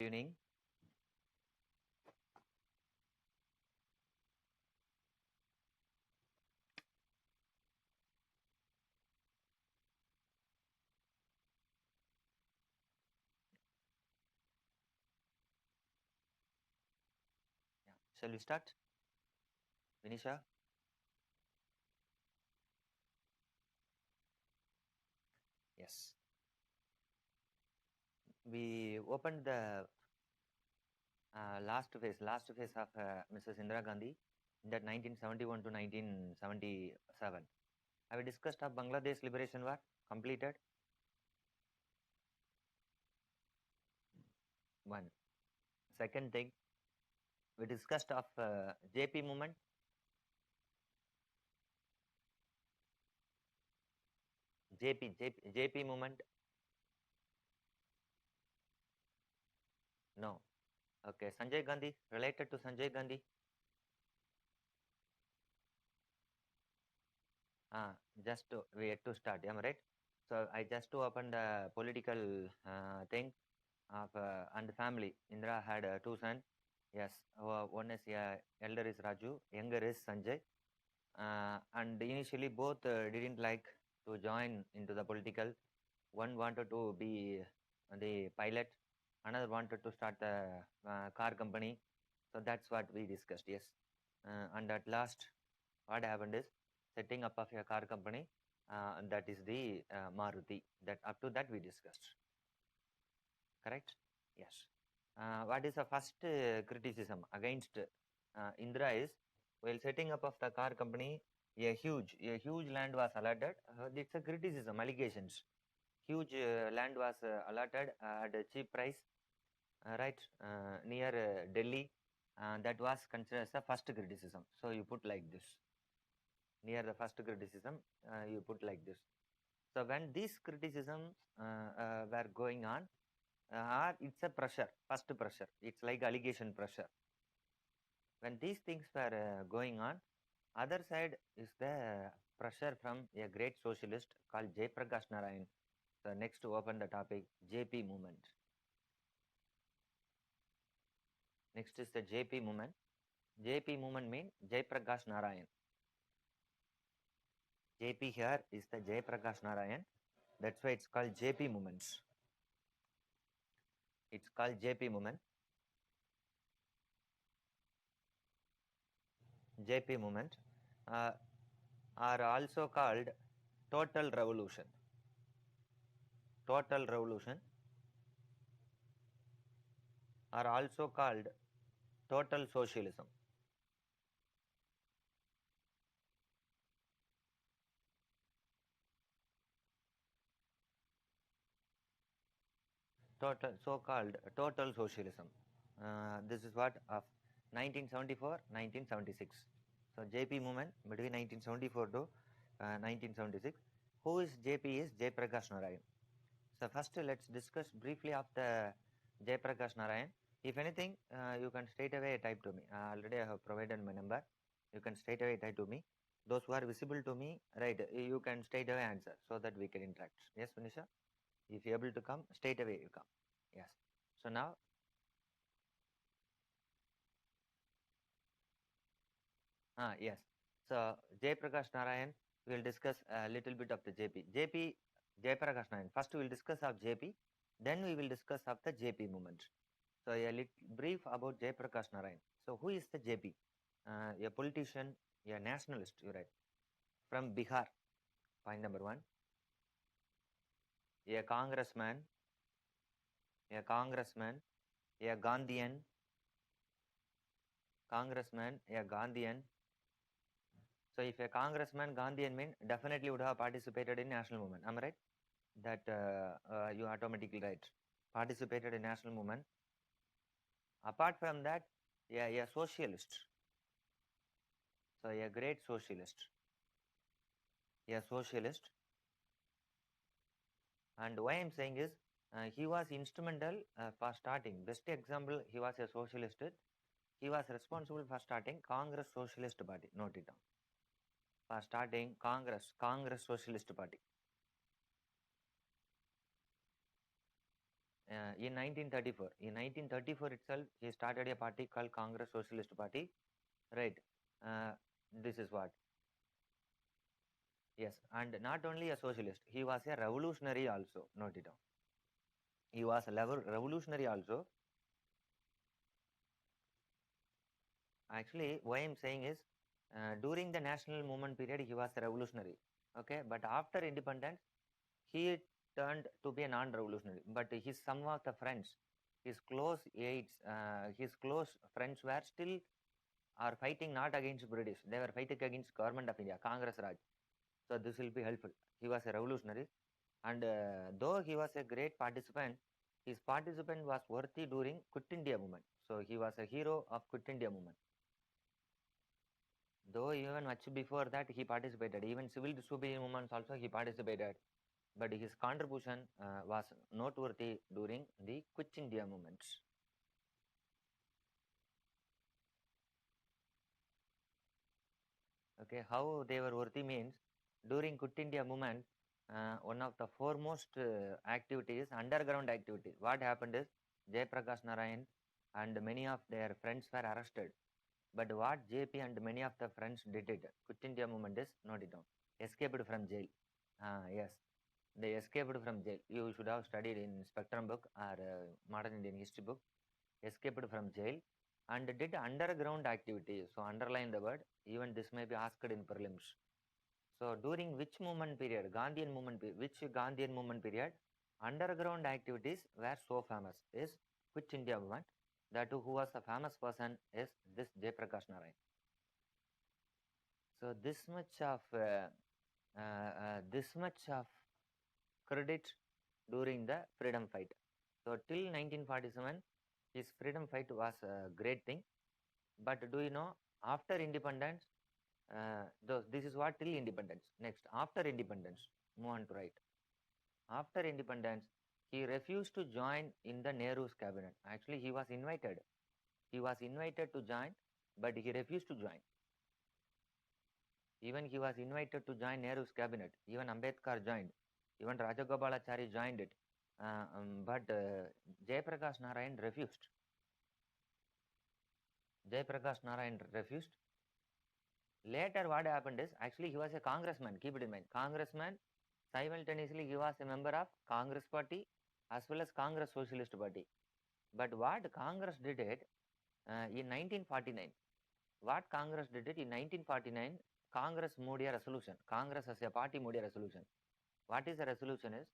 Evening. Yeah. Shall we start? Vinisha? Yes. We opened the last phase of Mrs. Indira Gandhi in that 1971 to 1977. Have we discussed of Bangladesh Liberation War completed? One. Second thing, we discussed of JP movement. JP movement. No. Okay. Sanjay Gandhi, related to Sanjay Gandhi. We had to start. Am I right? So I just to open the political thing of and family. Indira had two sons. Yes, one is elder is Raju, younger is Sanjay. And initially both didn't like to join into the political. One wanted to be the pilot, another wanted to start the car company. So that's what we discussed. Yes, and at last, what happened is setting up of a car company. And that is the Maruti. That up to that we discussed. Correct? Yes. What is the first criticism against Indra is while setting up of the car company, a huge land was allotted. It's a criticism, allegations. Huge land was allotted at a cheap price, right, near Delhi. That was considered as the first criticism. So you put like this. Near the first criticism, you put like this. So when these criticisms were going on, it's a pressure, first pressure. It's like allegation pressure. When these things were going on, other side is the pressure from a great socialist called Jayaprakash Narayan. So next to open the topic, JP movement. Next is the JP movement. JP movement means Jayaprakash Narayan. JP here is the Jayaprakash Narayan. That's why it's called JP movements. It's called JP movement. JP movement uh, are also called total revolution. Total revolution are also called total socialism. Total, so-called total socialism. This is what of 1974, 1976. So JP movement between 1974 to 1976. Who is JP is Jayaprakash Narayan. So first let's discuss briefly of the Jayaprakash Narayan. If anything, you can straight away type to me. Already I have provided my number. You can straight away type to me. Those who are visible to me, right, you can straight away answer so that we can interact. Yes, Manisha? If you're able to come, straight away you come. Yes. So now, yes. So Jayaprakash Narayan, we'll discuss a little bit of the JP. Jayaprakash Narayan. First we will discuss of JP, then we will discuss of the JP movement. So a little brief about Jayaprakash Narayan. So who is the JP? A politician, a nationalist, you're right. From Bihar, point number one. A congressman, a congressman, a Gandhian, congressman, a Gandhian. So if a congressman Gandhian mean definitely would have participated in national movement. Am I right? That you automatically right. Participated in national movement. Apart from that, a socialist. So a great socialist. A socialist. And why I'm saying is he was instrumental for starting. Best example, he was a socialist. He was responsible for starting Congress Socialist Party. Note it down. For starting Congress Socialist Party. in 1934. In 1934 itself, he started a party called Congress Socialist Party, right? Uh, this is what. Yes, and not only a socialist, he was a revolutionary also. Note it down. He was a revolutionary also. Actually, why I'm saying is, during the national movement period, he was a revolutionary. Okay, but after independence, he turned to be a non-revolutionary. But his some of the friends, his close aides, his close friends were still are fighting not against British. They were fighting against government of India, Congress Raj. So this will be helpful. He was a revolutionary, and though he was a great participant, his participant was worthy during Quit India movement. So he was a hero of Quit India movement. Though even much before that he participated, even civil disobedience movements also he participated, but his contribution was noteworthy during the Quit India movements. Okay, how they were worthy means during Quit India movement, one of the foremost activities, underground activity. What happened is Jayaprakash Narayan and many of their friends were arrested. But what JP and many of the friends did it, Quit India movement is, note it down, escaped from jail. Yes, they escaped from jail. You should have studied in Spectrum book or Modern Indian History book. Escaped from jail and did underground activity. So underline the word. Even this may be asked in prelims. So during which movement period? Gandhian movement period. Which Gandhian movement period? Underground activities were so famous. Is Quit India movement. That who was a famous person is this Jayaprakash Narayan. So this much of credit during the freedom fight. So till 1947, his freedom fight was a great thing. But do you know, after independence, this is what till independence. Next, after independence, move on to right. After independence, he refused to join in the Nehru's cabinet. Actually, he was invited. He was invited to join, but he refused to join. Even he was invited to join Nehru's cabinet. Even Ambedkar joined. Even Rajagopalachari joined it. But Jayaprakash Narayan refused. Jayaprakash Narayan refused. Later, what happened is, actually, he was a congressman. Keep it in mind. Congressman, simultaneously, he was a member of Congress Party as well as Congress Socialist Party. But what Congress did it in 1949? What Congress did it in 1949? Congress moved a resolution. Congress as a party moved a resolution. What is the resolution is,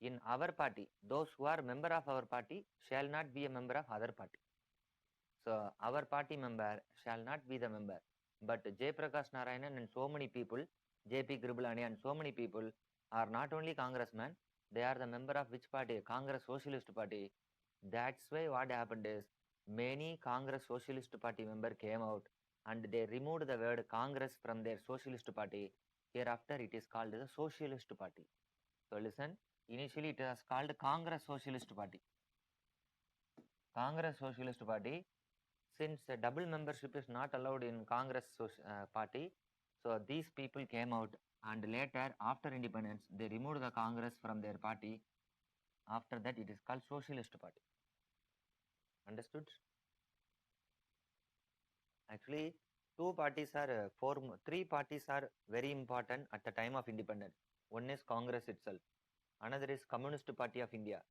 in our party, those who are member of our party shall not be a member of other party. So our party member shall not be the member. But Jayaprakash Narayanan and so many people, JP Kribalani and so many people are not only congressmen, they are the member of which party? Congress Socialist Party. That's why what happened is, many Congress Socialist Party member came out and they removed the word Congress from their Socialist Party. Hereafter it is called the Socialist Party. So listen, initially it was called Congress Socialist Party. Congress Socialist Party, since double membership is not allowed in Congress party, so these people came out and later after independence they removed the Congress from their party. After that it is called Socialist Party. Understood? Actually, three parties are very important at the time of independence. One is Congress itself. Another is Communist Party of India.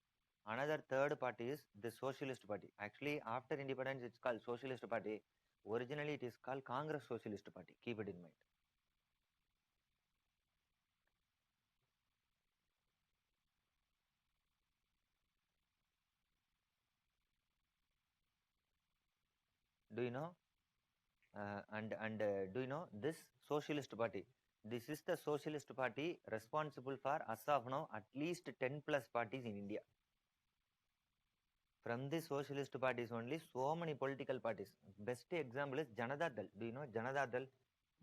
Another third party is the Socialist Party. Actually, after independence, it's called Socialist Party. Originally, it is called Congress Socialist Party. Keep it in mind. Do you know? Do you know this Socialist Party? This is the Socialist Party responsible for, as of now, at least 10 plus parties in India. From the Socialist parties only, so many political parties. Best example is Janata Dal. Do you know Janata Dal?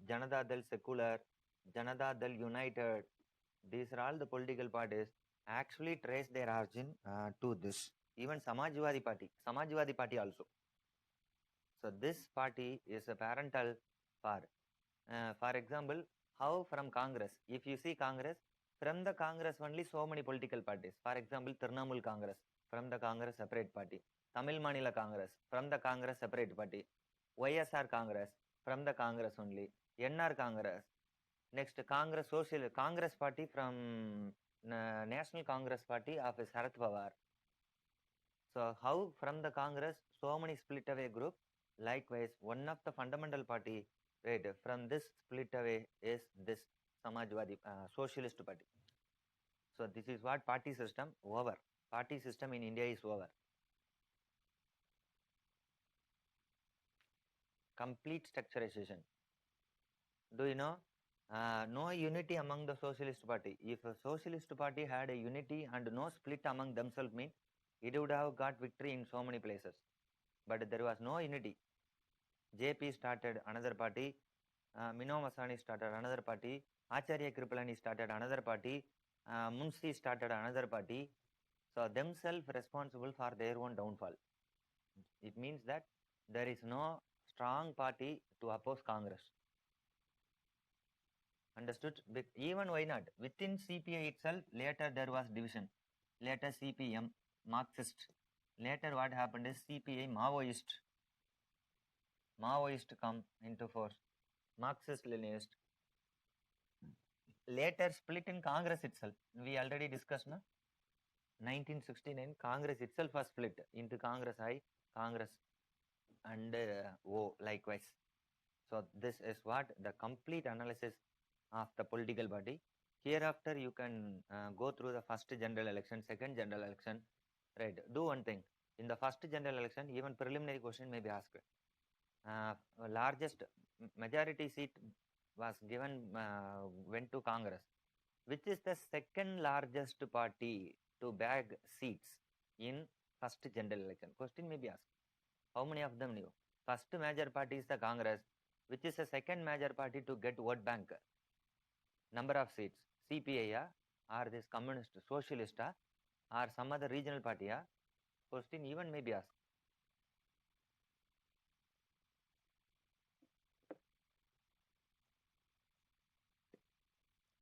Janata Dal Secular, Janata Dal United. These are all the political parties actually trace their origin to this. Even Samajwadi Party also. So this party is a parental for example, how from Congress, if you see Congress, from the Congress only so many political parties. For example, Trinamool Congress. from the Congress separate party. Tamil Manila Congress from the Congress separate party. YSR Congress from the Congress only. NR Congress. Next Congress Social Congress Party from National Congress Party of Sarath Pawar. So how from the Congress so many split away group? Likewise, one of the fundamental party, right, from this split away is this Samajwadi Socialist Party. So this is what party system over. Party system in India is over. Complete structurization. Do you know? No unity among the Socialist Party. If a Socialist Party had a unity and no split among themselves, mean it would have got victory in so many places. But there was no unity. JP started another party. Mino Masani started another party. Acharya Kripalani started another party. Munshi started another party. So themselves responsible for their own downfall. It means that there is no strong party to oppose Congress. Understood? Even why not? Within CPI itself, later there was division. Later CPM, Marxist. Later what happened is CPI, Maoist. Maoist come into force. Marxist, Leninist. Later split in Congress itself. We already discussed, no? 1969, Congress itself was split into Congress I, Congress and O likewise. So this is what the complete analysis of the political party. Hereafter you can go through the first general election, second general election, right? Do one thing. In the first general election, even preliminary question may be asked. Largest majority seat was given, went to Congress. Which is the second largest party to bag seats in first general election? Question may be asked. How many of them knew? First major party is the Congress, which is the second major party to get vote bank. Number of seats. CPI or this communist socialist or some other regional party? Question even may be asked.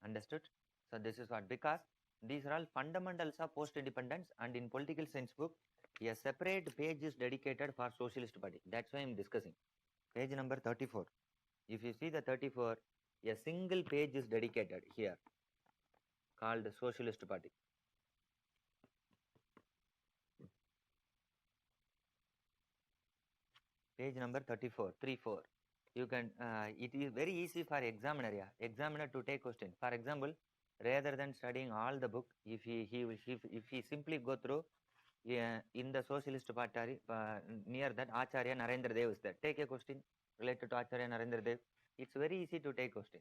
Understood? So this is what, because these are all fundamentals of post-independence, and in political science book, a separate page is dedicated for socialist party. That's why I'm discussing. Page number 34. If you see the 34, a single page is dedicated here called Socialist Party. Page number 34, 34. You can, it is very easy for examiner to take question. For example, rather than studying all the book, if he simply go through in the Socialist Party, near that Acharya Narendra Dev is there. Take a question related to Acharya Narendra Dev. It's very easy to take question.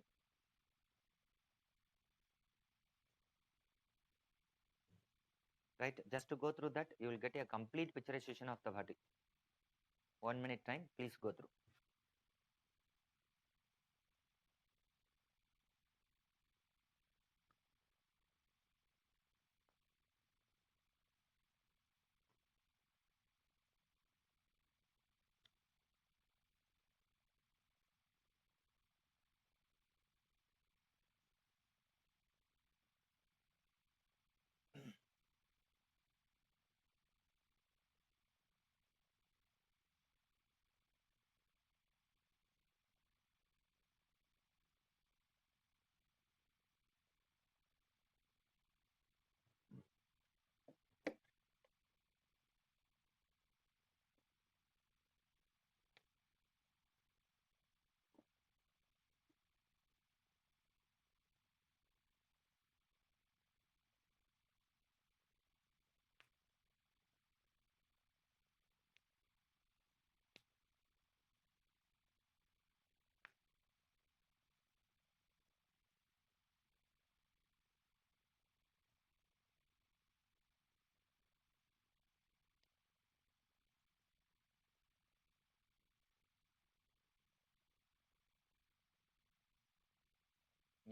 Right? Just to go through that, you will get a complete picturization of the party. 1 minute time, please go through.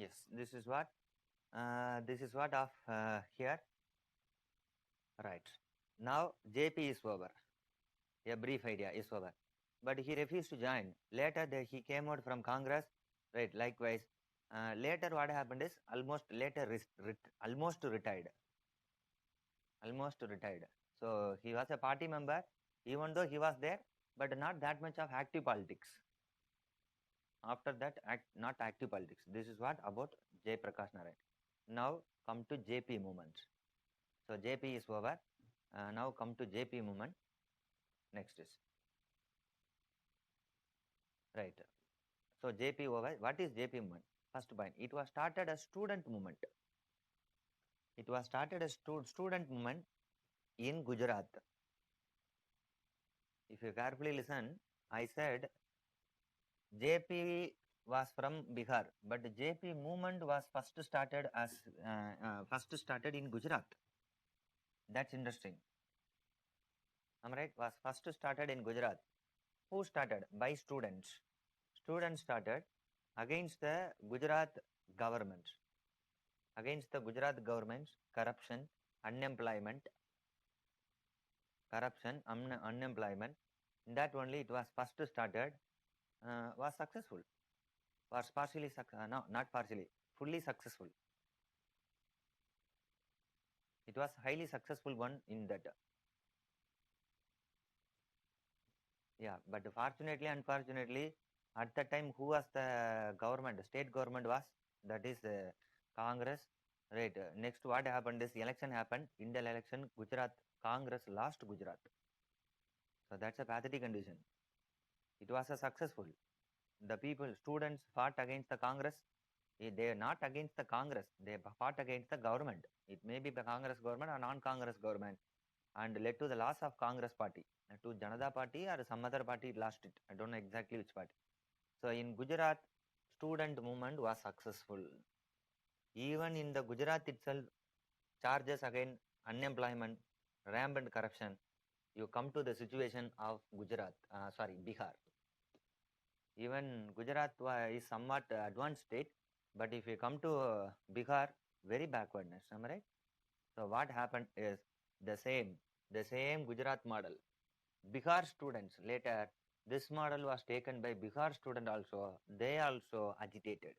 Yes, this is what of here. Right. Now JP is over. A brief idea is over. But he refused to join. Later he came out from Congress. Right. Likewise. Later what happened is almost retired. Almost retired. So he was a party member, even though he was there, but not that much of active politics. After that, not active politics. This is what about Jay Prakash Narayan. Now come to JP movement. So JP is over. Now come to JP movement. Next is right. So JP over. What is JP movement? First point. It was started as student movement. It was started as student movement in Gujarat. If you carefully listen, I said JP was from Bihar, but JP movement was first started in Gujarat. That's interesting. Am I right? Was first started in Gujarat. Who started? By students. Students started against the Gujarat government. Against the Gujarat government's corruption, unemployment, unemployment. That only it was first started, was successful. Was partially, no, not partially, fully successful. It was highly successful one in that. Yeah, but fortunately, unfortunately, at that time, who was the government? State government was, that is Congress. Right. Next, what happened is election happened. Indian election, Gujarat, Congress lost Gujarat. So that's a pathetic condition. It was a successful. The people, students fought against the Congress. They are not against the Congress. They fought against the government. It may be the Congress government or non-Congress government, and led to the loss of Congress party. To Janata party or some other party lost it. I don't know exactly which party. So in Gujarat, student movement was successful. Even in the Gujarat itself, charges against unemployment, rampant corruption. You come to the situation of Bihar. Even Gujarat is somewhat advanced state, but if you come to Bihar, very backwardness. Am I right? So what happened is the same Gujarat model. Bihar students later, this model was taken by Bihar student also. They also agitated.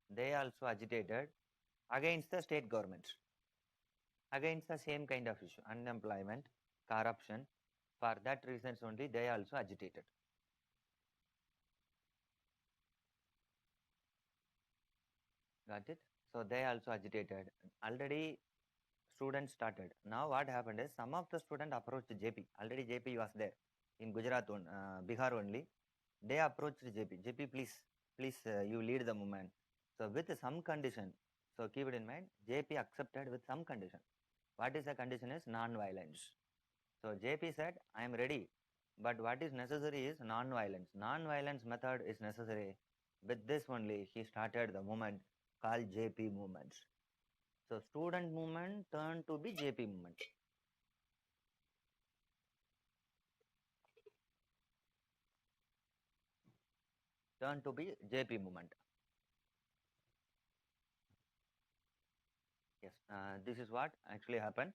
They also agitated against the state government, against the same kind of issue, unemployment, corruption. For that reasons only, they also agitated. Got it? So they also agitated. Already students started. Now what happened is some of the students approached JP. Already JP was there in Gujarat, Bihar only. They approached JP. JP, please, you lead the movement. So with some condition. So keep it in mind. JP accepted with some condition. What is the condition is non-violence. So JP said, I am ready. But what is necessary is non-violence. Non-violence method is necessary. With this only, he started the movement called JP movement. So student movement turned to be JP movement. Turned to be JP movement. Yes, this is what actually happened.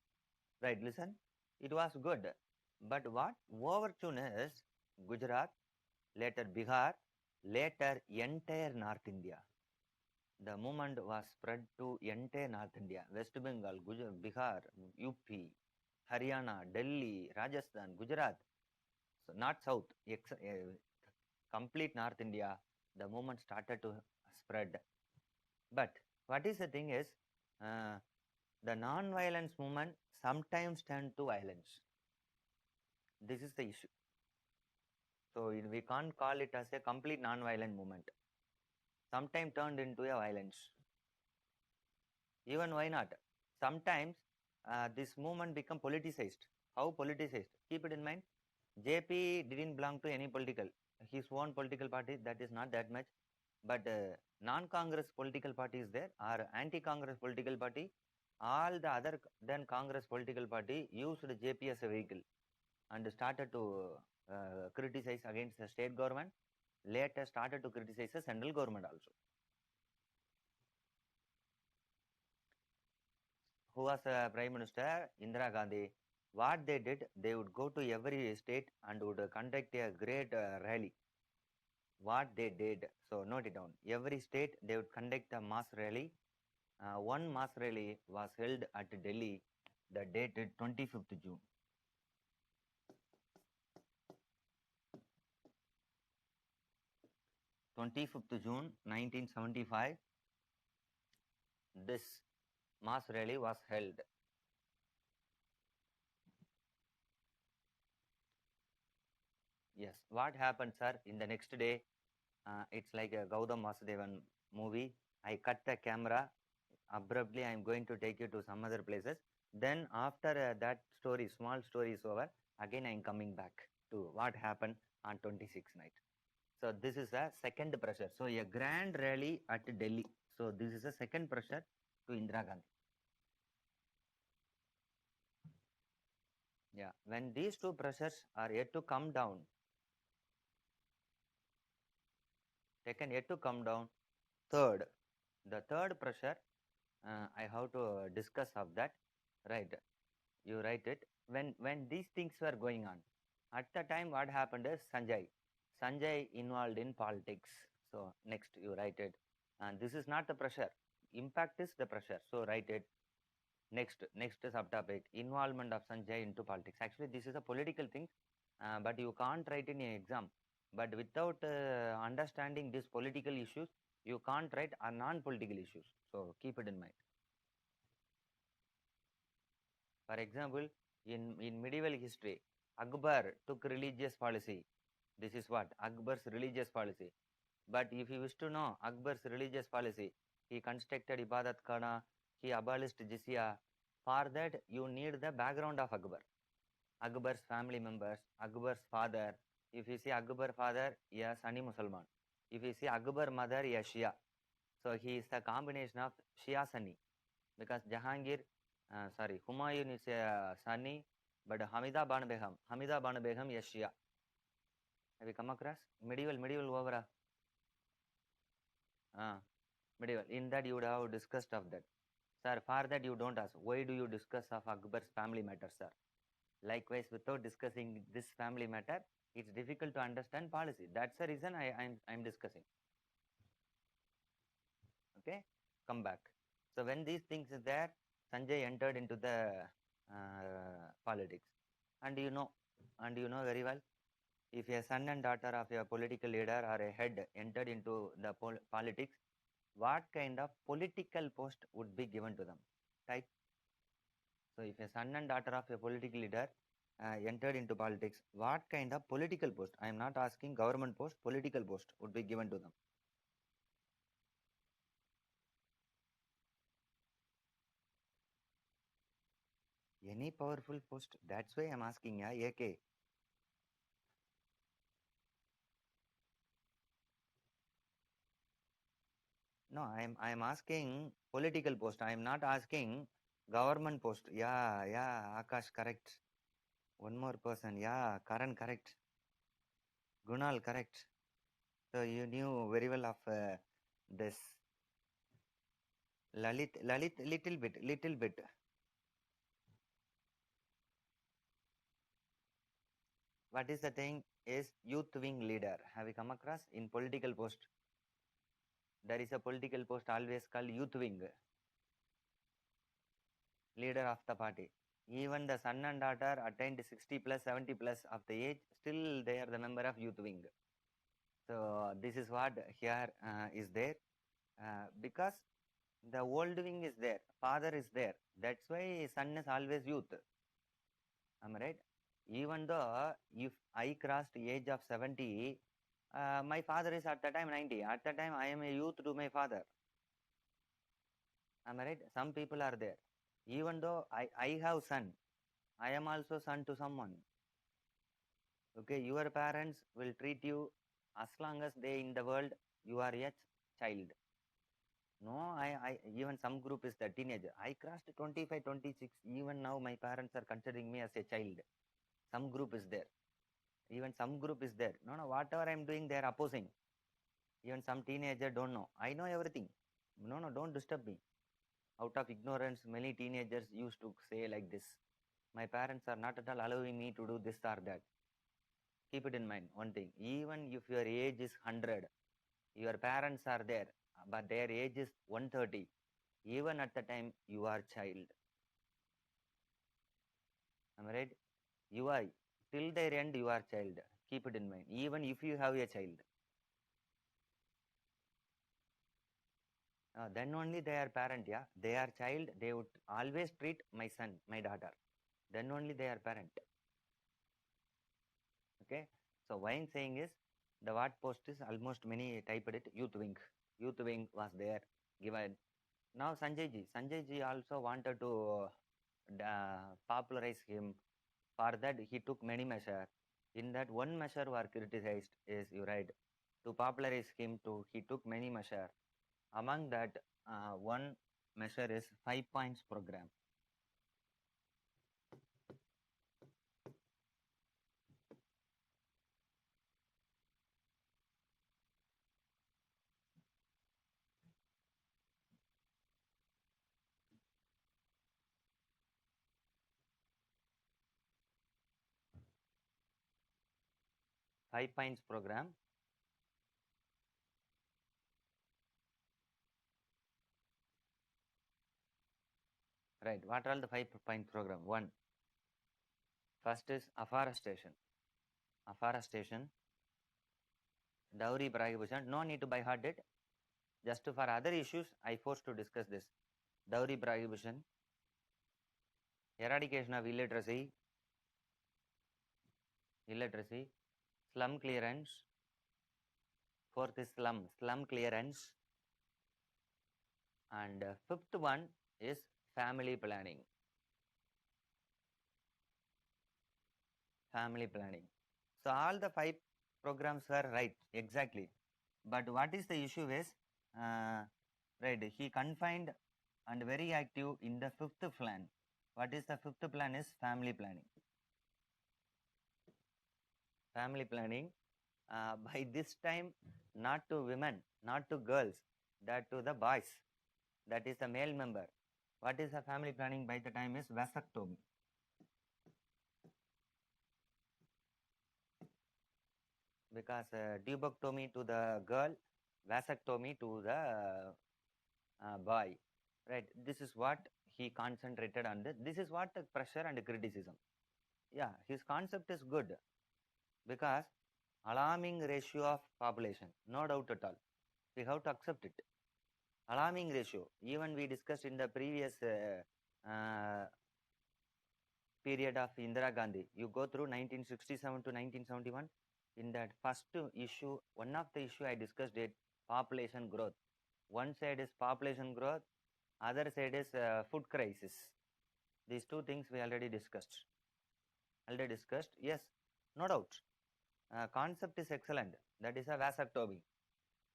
Right, listen, it was good. But what overtune is Gujarat, later Bihar, later entire North India. The movement was spread to entire North India, West Bengal, Bihar, UP, Haryana, Delhi, Rajasthan, Gujarat. So not South, complete North India, the movement started to spread. But what is the thing is, the non-violence movement sometimes turned to violence. This is the issue. So we can't call it as a complete non-violent movement. Sometimes turned into a violence. Even why not? Sometimes this movement become politicized. How politicized? Keep it in mind. JP didn't belong to any political. His own political party, that is not that much. But non-Congress political party is there, or anti-Congress political party. All the other than Congress political party used JP as a vehicle and started to criticize against the state government. Later started to criticize the central government also. Who was Prime Minister? Indira Gandhi. What they did, they would go to every state and would conduct a great rally. what they did. So note it down. Every state they would conduct a mass rally. One mass rally was held at Delhi. The date is 25th June. 25th June 1975. This mass rally was held. Yes. What happened, sir? In the next day, it's like a Gautam Vasudevan movie. I cut the camera. Abruptly, I am going to take you to some other places. Then after that story, small story is over, again I am coming back to what happened on 26th night. So this is a second pressure. So a grand rally at Delhi. So this is a second pressure to Indira Gandhi. Yeah. When these two pressures are yet to come down, taken yet to come down, third, the third pressure, I have to discuss of that. Right. You write it. When these things were going on, at the time what happened is Sanjay involved in politics. So next you write it. And this is not the pressure. Impact is the pressure. So write it. Next subtopic, involvement of Sanjay into politics. Actually, this is a political thing, but you can't write in an exam. But without understanding these political issues, you can't write a non-political issues. So keep it in mind. For example, in medieval history, Akbar took religious policy. This is what? Akbar's religious policy. But if you wish to know Akbar's religious policy, he constructed Ibadat Khana, he abolished Jizya. For that, you need the background of Akbar. Akbar's family members, Akbar's father. If you see Akbar father, he is Sunni Musalman. If you see Akbar mother, he is Shia. So he is a combination of Shia Sunni. Because Humayun is a Sunni, but Hamida Banu Begum is Shia. Have you come across? Medieval over. Medieval. In that you would have discussed of that. Sir, for that you don't ask. Why do you discuss of Akbar's family matter, sir? Likewise, without discussing this family matter, it's difficult to understand policy. That's the reason I'm discussing. Okay, come back. So when these things are there, Sanjay entered into the politics, and you know very well, if a son and daughter of a political leader or a head entered into the politics, what kind of political post would be given to them? Type. So if a son and daughter of a political leader entered into politics, what kind of political post? I am not asking government post, political post would be given to them. Any powerful post. That's why I'm asking, yeah, AK. No, I'm asking political post. I'm not asking government post. Yeah, Akash, correct. One more person. Yeah, Karan, correct. Gunal, correct. So you knew very well of this. Lalit, little bit. What is the thing is youth wing leader. Have you come across in political post? There is a political post always called youth wing, leader of the party. Even the son and daughter attained 60 plus, 70 plus of the age, still they are the member of youth wing. So this is what here is there because the old wing is there, father is there. That's why son is always youth. Am I right? Even though if I crossed age of 70, my father is at the time 90. At the time I am a youth to my father. Am I right? Some people are there. Even though I have son, I am also son to someone. Okay, your parents will treat you as long as they in the world, you are a child. No, even some group is the teenager. I crossed 25, 26. Even now my parents are considering me as a child. Some group is there. Even some group is there. No, whatever I'm doing, they are opposing. Even some teenager don't know. I know everything. No, don't disturb me. Out of ignorance, many teenagers used to say like this. My parents are not at all allowing me to do this or that. keep it in mind one thing, even if your age is 100, your parents are there, but their age is 130, even at the time you are child. Am I right? You are, till their end you are child. Keep it in mind, even if you have a child. Then only they are parent, yeah. They are child, they would always treat my son, my daughter. Then only they are parent. Okay. So why I'm saying is, the what post is almost many typed it, youth wing. Youth wing was there, given. Now Sanjay ji also wanted to popularize him. For that he took many measures. In that one measure were criticized, is you right. To popularize him, to he took many measures. Among that, one measure is 5 points program. 5 points program. Right. What are all the 5 point program? One, first is afforestation. Afforestation, dowry prohibition. No need to buy hard it. Just for other issues, I forced to discuss this. Dowry prohibition, eradication of illiteracy, slum clearance. Fourth is slum clearance. And fifth one is family planning. Family planning. So all the 5 programs were right, exactly. But what is the issue is, right, he confined and very active in the fifth plan. What is the fifth plan is family planning. Family planning, by this time, not to women, not to girls, that to the boys, that is the male member. What is the family planning by the time is vasectomy. Because tubectomy to the girl, vasectomy to the boy. Right. This is what he concentrated on. This is what the pressure and criticism. Yeah, his concept is good, because alarming ratio of population, no doubt at all. We have to accept it. Alarming ratio. Even we discussed in the previous period of Indira Gandhi. You go through 1967 to 1971. In that first issue, one of the issue I discussed it, population growth. One side is population growth, other side is food crisis. These two things we already discussed. Yes, no doubt. Concept is excellent. That is a vasectomy.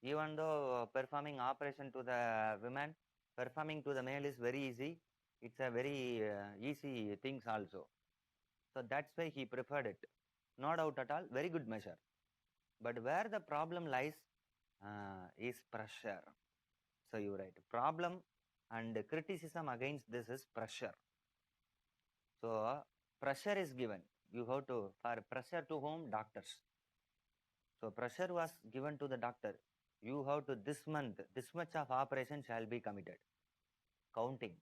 Even though performing operation to the women, performing to the male is very easy. It's a very easy things also. So that's why he preferred it. No doubt at all. Very good measure. But where the problem lies is pressure. So you're right. Problem and criticism against this is pressure. So pressure is given. You have to, for pressure to whom? Doctors. So pressure was given to the doctor. You have to, this month, this much of operation shall be committed. Counting.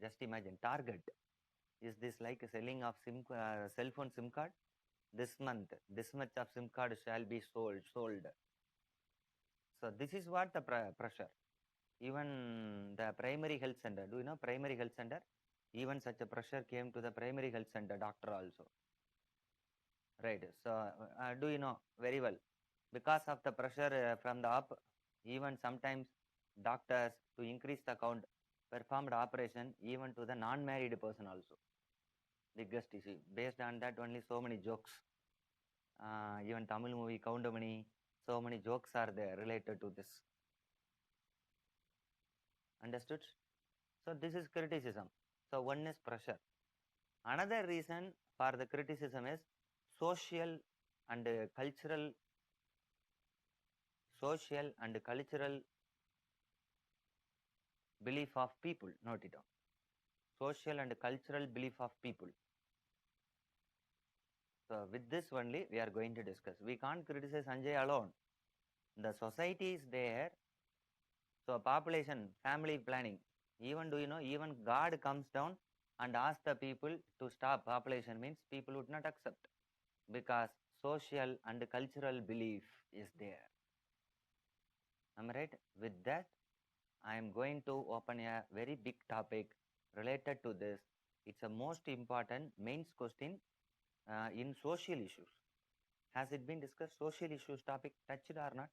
Just imagine. Target. Is this like selling of cell phone SIM card? This month, this much of SIM card shall be sold. So this is what the pressure. Even the primary health center. Do you know primary health center? Even such a pressure came to the primary health center doctor also. Right. So do you know very well? Because of the pressure from the up, even sometimes doctors, to increase the count, performed operation even to the non-married person also. Biggest issue. Based on that only so many jokes. Even Tamil movie Koundamani, so many jokes are there related to this. Understood? So this is criticism. So one is pressure. Another reason for the criticism is social and cultural belief of people. Note it down. Social and cultural belief of people. So with this only we are going to discuss. We can't criticize Sanjay alone. The society is there. So population, family planning. Even do you know, even God comes down and asks the people to stop population means people would not accept because social and cultural belief is there. Am I right? With that, I am going to open a very big topic related to this. It's a most important main question in social issues. Has it been discussed? Social issues topic touched or not?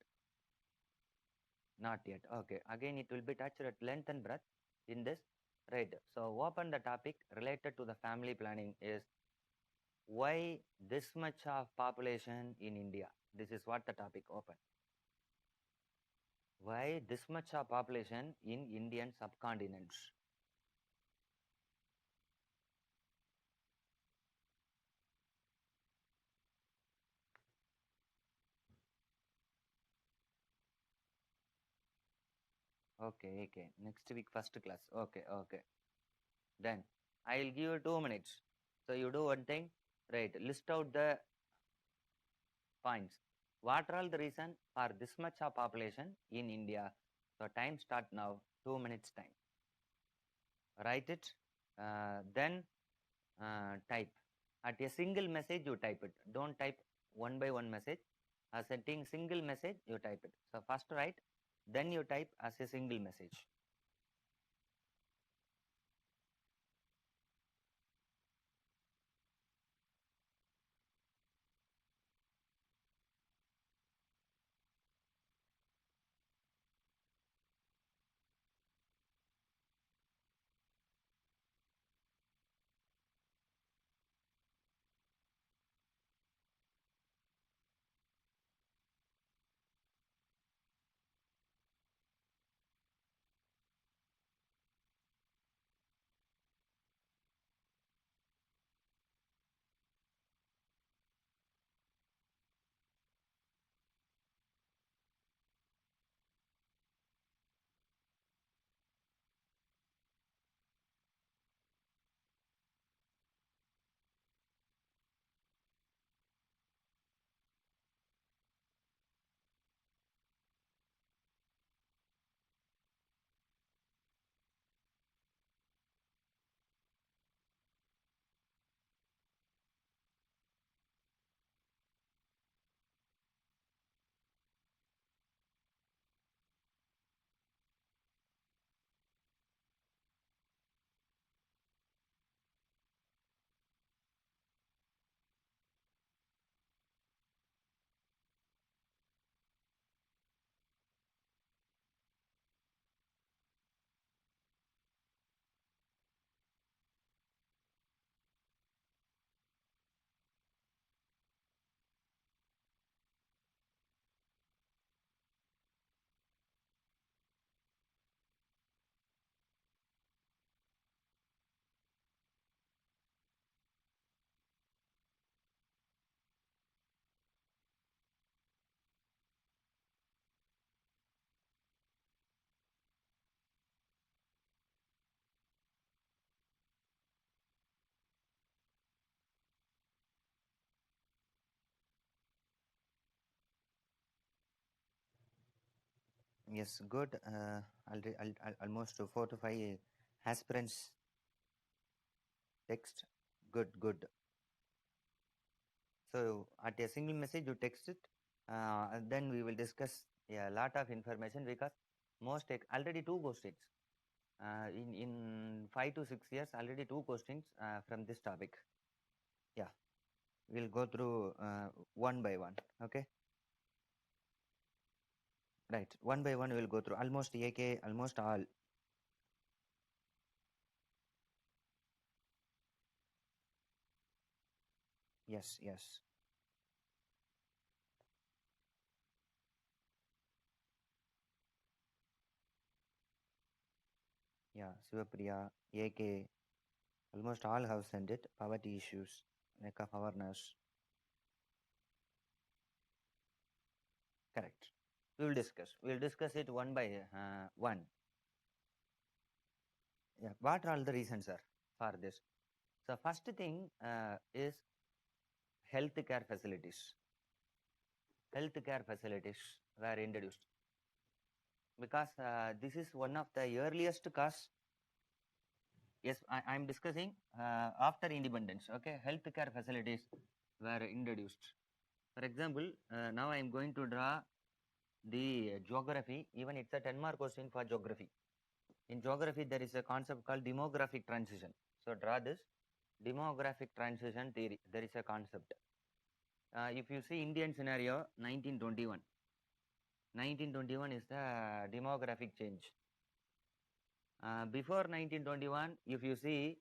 Not yet. Okay. Again, it will be touched at length and breadth in this. Right. So open the topic related to the family planning is why this much of population in India. This is what the topic open. Why this much of population in Indian subcontinent? Okay, okay. Next week, first class. Okay, okay. Then I'll give you 2 minutes. So you do one thing, right? List out the points. What are all the reason for this much of population in India? So time start now. 2 minutes time. Write it. Then type. At a single message you type it. Don't type one by one message. As a single message you type it. So first write, then you type as a single message. Yes, good. Almost 4 to 5 aspirants text. Good, good. So at a single message, you text it, and then we will discuss a lot of information because already two questions. In 5 to 6 years, already two questions from this topic. Yeah, we'll go through one by one. Okay, right. One by one, we'll go through almost AK, almost all. Yes, yes. Yeah, Sivapriya, AK, almost all have sent it. Poverty issues, lack of awareness. Correct. We will discuss. We will discuss it one by one. Yeah. What are all the reasons, sir, for this? So first thing is healthcare facilities. Healthcare facilities were introduced because this is one of the earliest cause. Yes, I'm discussing after independence. Okay, healthcare facilities were introduced. For example, now I am going to draw the geography. Even it's a 10-mark question for geography. In geography, there is a concept called demographic transition. So draw this demographic transition theory. There is a concept. If you see Indian scenario, 1921. 1921 is the demographic change. Before 1921, if you see,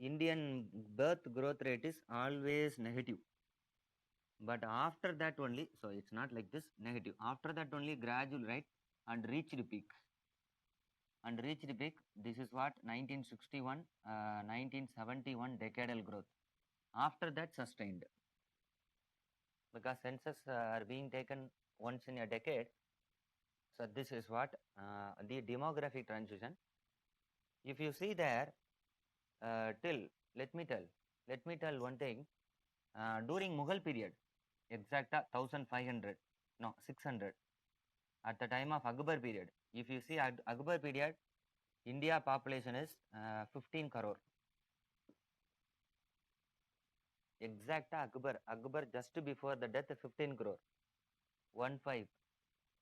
Indian birth growth rate is always negative. But after that only, so it's not like this negative. After that only gradual, right, and reached peak. And reached peak. This is what 1961, 1971 decadal growth. After that sustained. Because census are being taken once in a decade. So this is what the demographic transition. If you see there, till let me tell one thing. During Mughal period, exact 1500, no 600. At the time of Akbar period, if you see Akbar period, India population is 15 crore. Exact Akbar just before the death 15 crore. 15.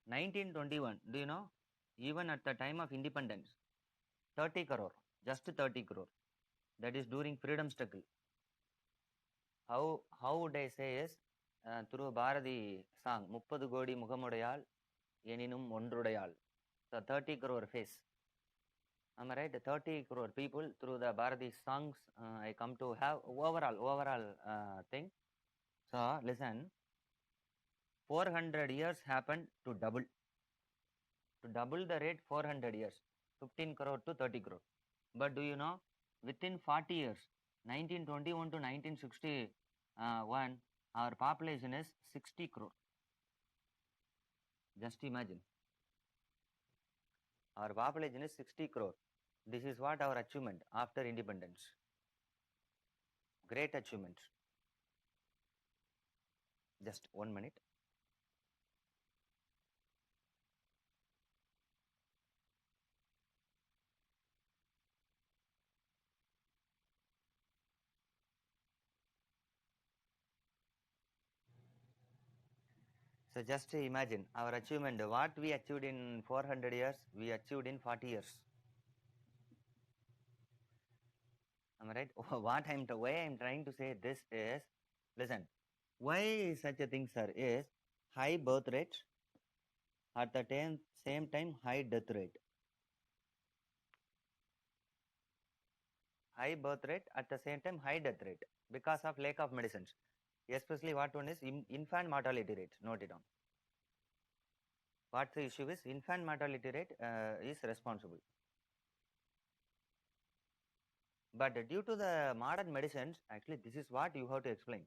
1921, do you know? Even at the time of independence, 30 crore, just 30 crore. That is during freedom struggle. How would I say is through Bharati song, Muppadu Godi Mugamudayal, Yeninum Ondrudayal. So 30 crore face. Am I right? 30 crore people through the Bharati songs. I come to have overall thing. So listen, 400 years happened to double. To double the rate, 400 years, 15 crore to 30 crore. But do you know, within 40 years, 1921 to 1961, our population is 60 crore. Just imagine. Our population is 60 crore. This is what our achievement after independence. Great achievement. Just 1 minute. So just imagine our achievement. What we achieved in 400 years, we achieved in 40 years. Am I right? Why I'm trying to say this is, listen, why such a thing, sir, is high birth rate, at the same time high death rate. High birth rate, at the same time high death rate, because of lack of medicines. Especially what one is infant mortality rate. Note it down. What the issue is, infant mortality rate is responsible. But due to the modern medicines, actually this is what you have to explain.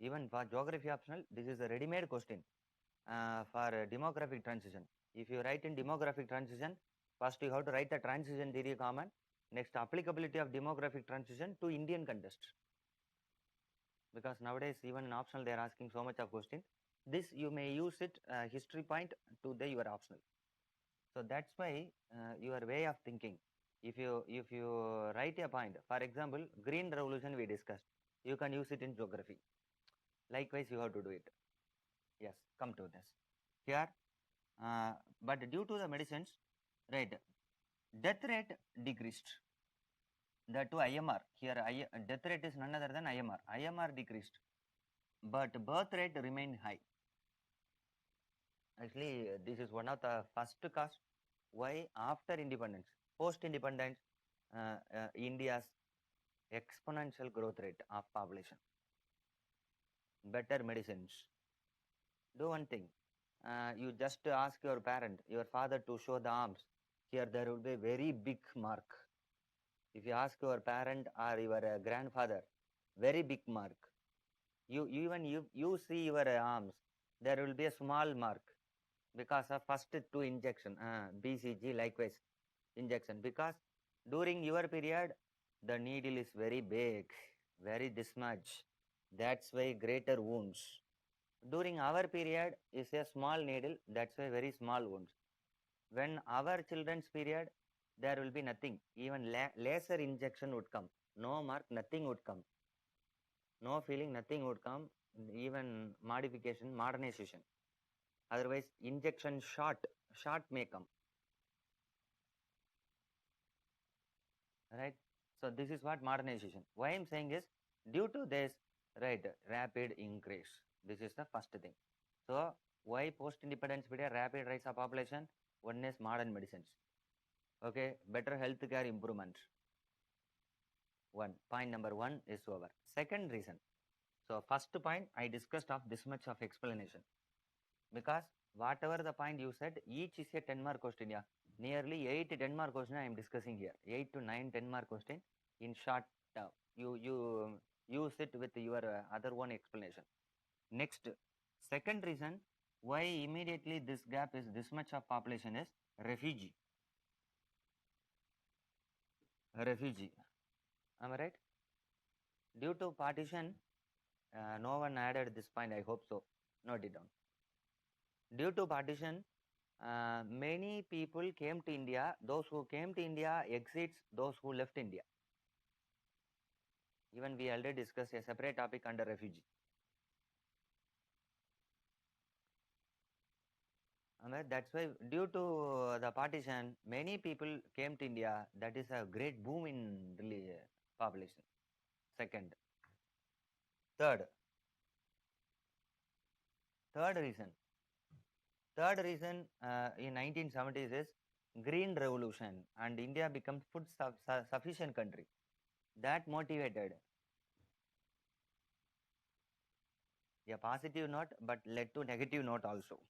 Even for geography optional, this is a ready-made question for demographic transition. If you write in demographic transition, first you have to write the transition theory common, next applicability of demographic transition to Indian context. Because nowadays even in optional they are asking so much of question. This you may use it history point to the your optional. So that's why your way of thinking. If you write a point, for example, green revolution we discussed, you can use it in geography. Likewise, you have to do it. Yes, come to this. Here, but due to the medicines, right, death rate decreased. The to IMR. Here, death rate is none other than IMR. IMR decreased, but birth rate remained high. Actually, this is one of the first cause why after independence, post-independence, India's exponential growth rate of population. Better medicines. Do one thing. You just ask your parent, your father to show the arms. Here there will be a very big mark. If you ask your parent or your grandfather, very big mark. You see your arms, there will be a small mark because of first two injection, BCG likewise injection. Because during your period, the needle is very big, very this much. That's why greater wounds. During our period is a small needle, that's why very small wounds. When our children's period, there will be nothing. Even laser injection would come. No mark, nothing would come. No feeling, nothing would come. Even modification, modernization. Otherwise, injection shot may come. Right? So this is what modernization. Why I'm saying is due to this, right, rapid increase. This is the first thing. So why post-independence period rapid rise of population? One is modern medicines. Okay, better healthcare improvement. One point number one is over. Second reason. So first point I discussed of this much of explanation because whatever the point you said, each is a 10 mark question. Yeah, nearly 8 10 mark question I am discussing here. 8 to 9 10 mark question in short. You use it with your other one explanation. Next, second reason why immediately this gap is this much of population is refugee. Refugee. Am I right? Due to partition, no one added this point. I hope so. Note it down. Due to partition, many people came to India. Those who came to India exceeds those who left India. Even we already discussed a separate topic under refugee. That's why due to the partition, many people came to India. That is a great boom in population. Second. Third. Third reason. Third reason in 1970s is Green Revolution and India becomes food sufficient country. That motivated a positive note but led to negative note also.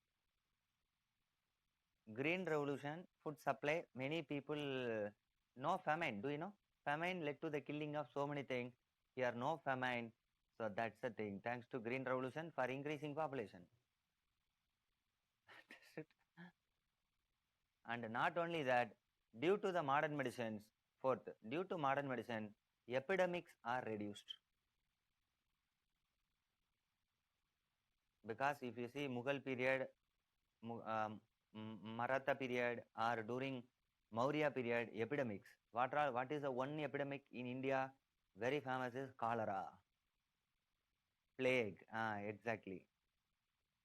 Green Revolution, food supply, many people, no famine. Do you know? Famine led to the killing of so many things. Here, no famine. So that's the thing. Thanks to Green Revolution for increasing population. And not only that, due to the modern medicines, fourth, due to modern medicine, epidemics are reduced. Because if you see Mughal period, Maratha period, or during Maurya period, epidemics. What is the one epidemic in India? Very famous is cholera, plague. Exactly.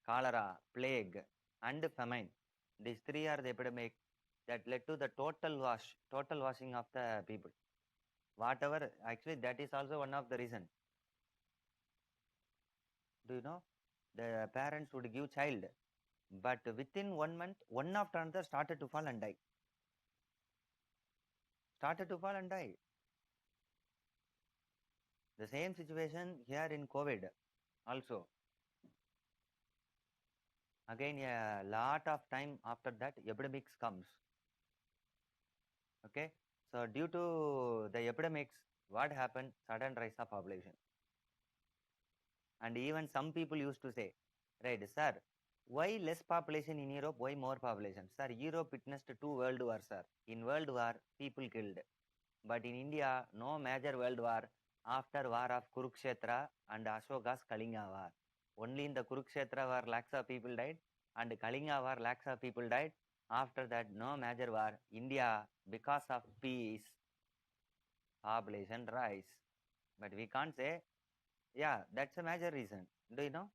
Cholera, plague, and famine. These three are the epidemic that led to the total washing of the people. Whatever, actually, that is also one of the reason. Do you know? The parents would give child, but within 1 month, one after another started to fall and die. Started to fall and die. The same situation here in COVID also. Again, a lot of time after that, epidemics comes. Okay. So due to the epidemics, what happened? Sudden rise of population. And even some people used to say, right, sir, why less population in Europe? Why more population? Sir, Europe witnessed 2 world wars, sir. In World War, people killed. But in India, no major world war after war of Kurukshetra and Ashoka's Kalinga war. Only in the Kurukshetra war, lakhs of people died, and Kalinga war, lakhs of people died. After that, no major war. India, because of peace, population rise. But we can't say, yeah, that's a major reason. Do you know?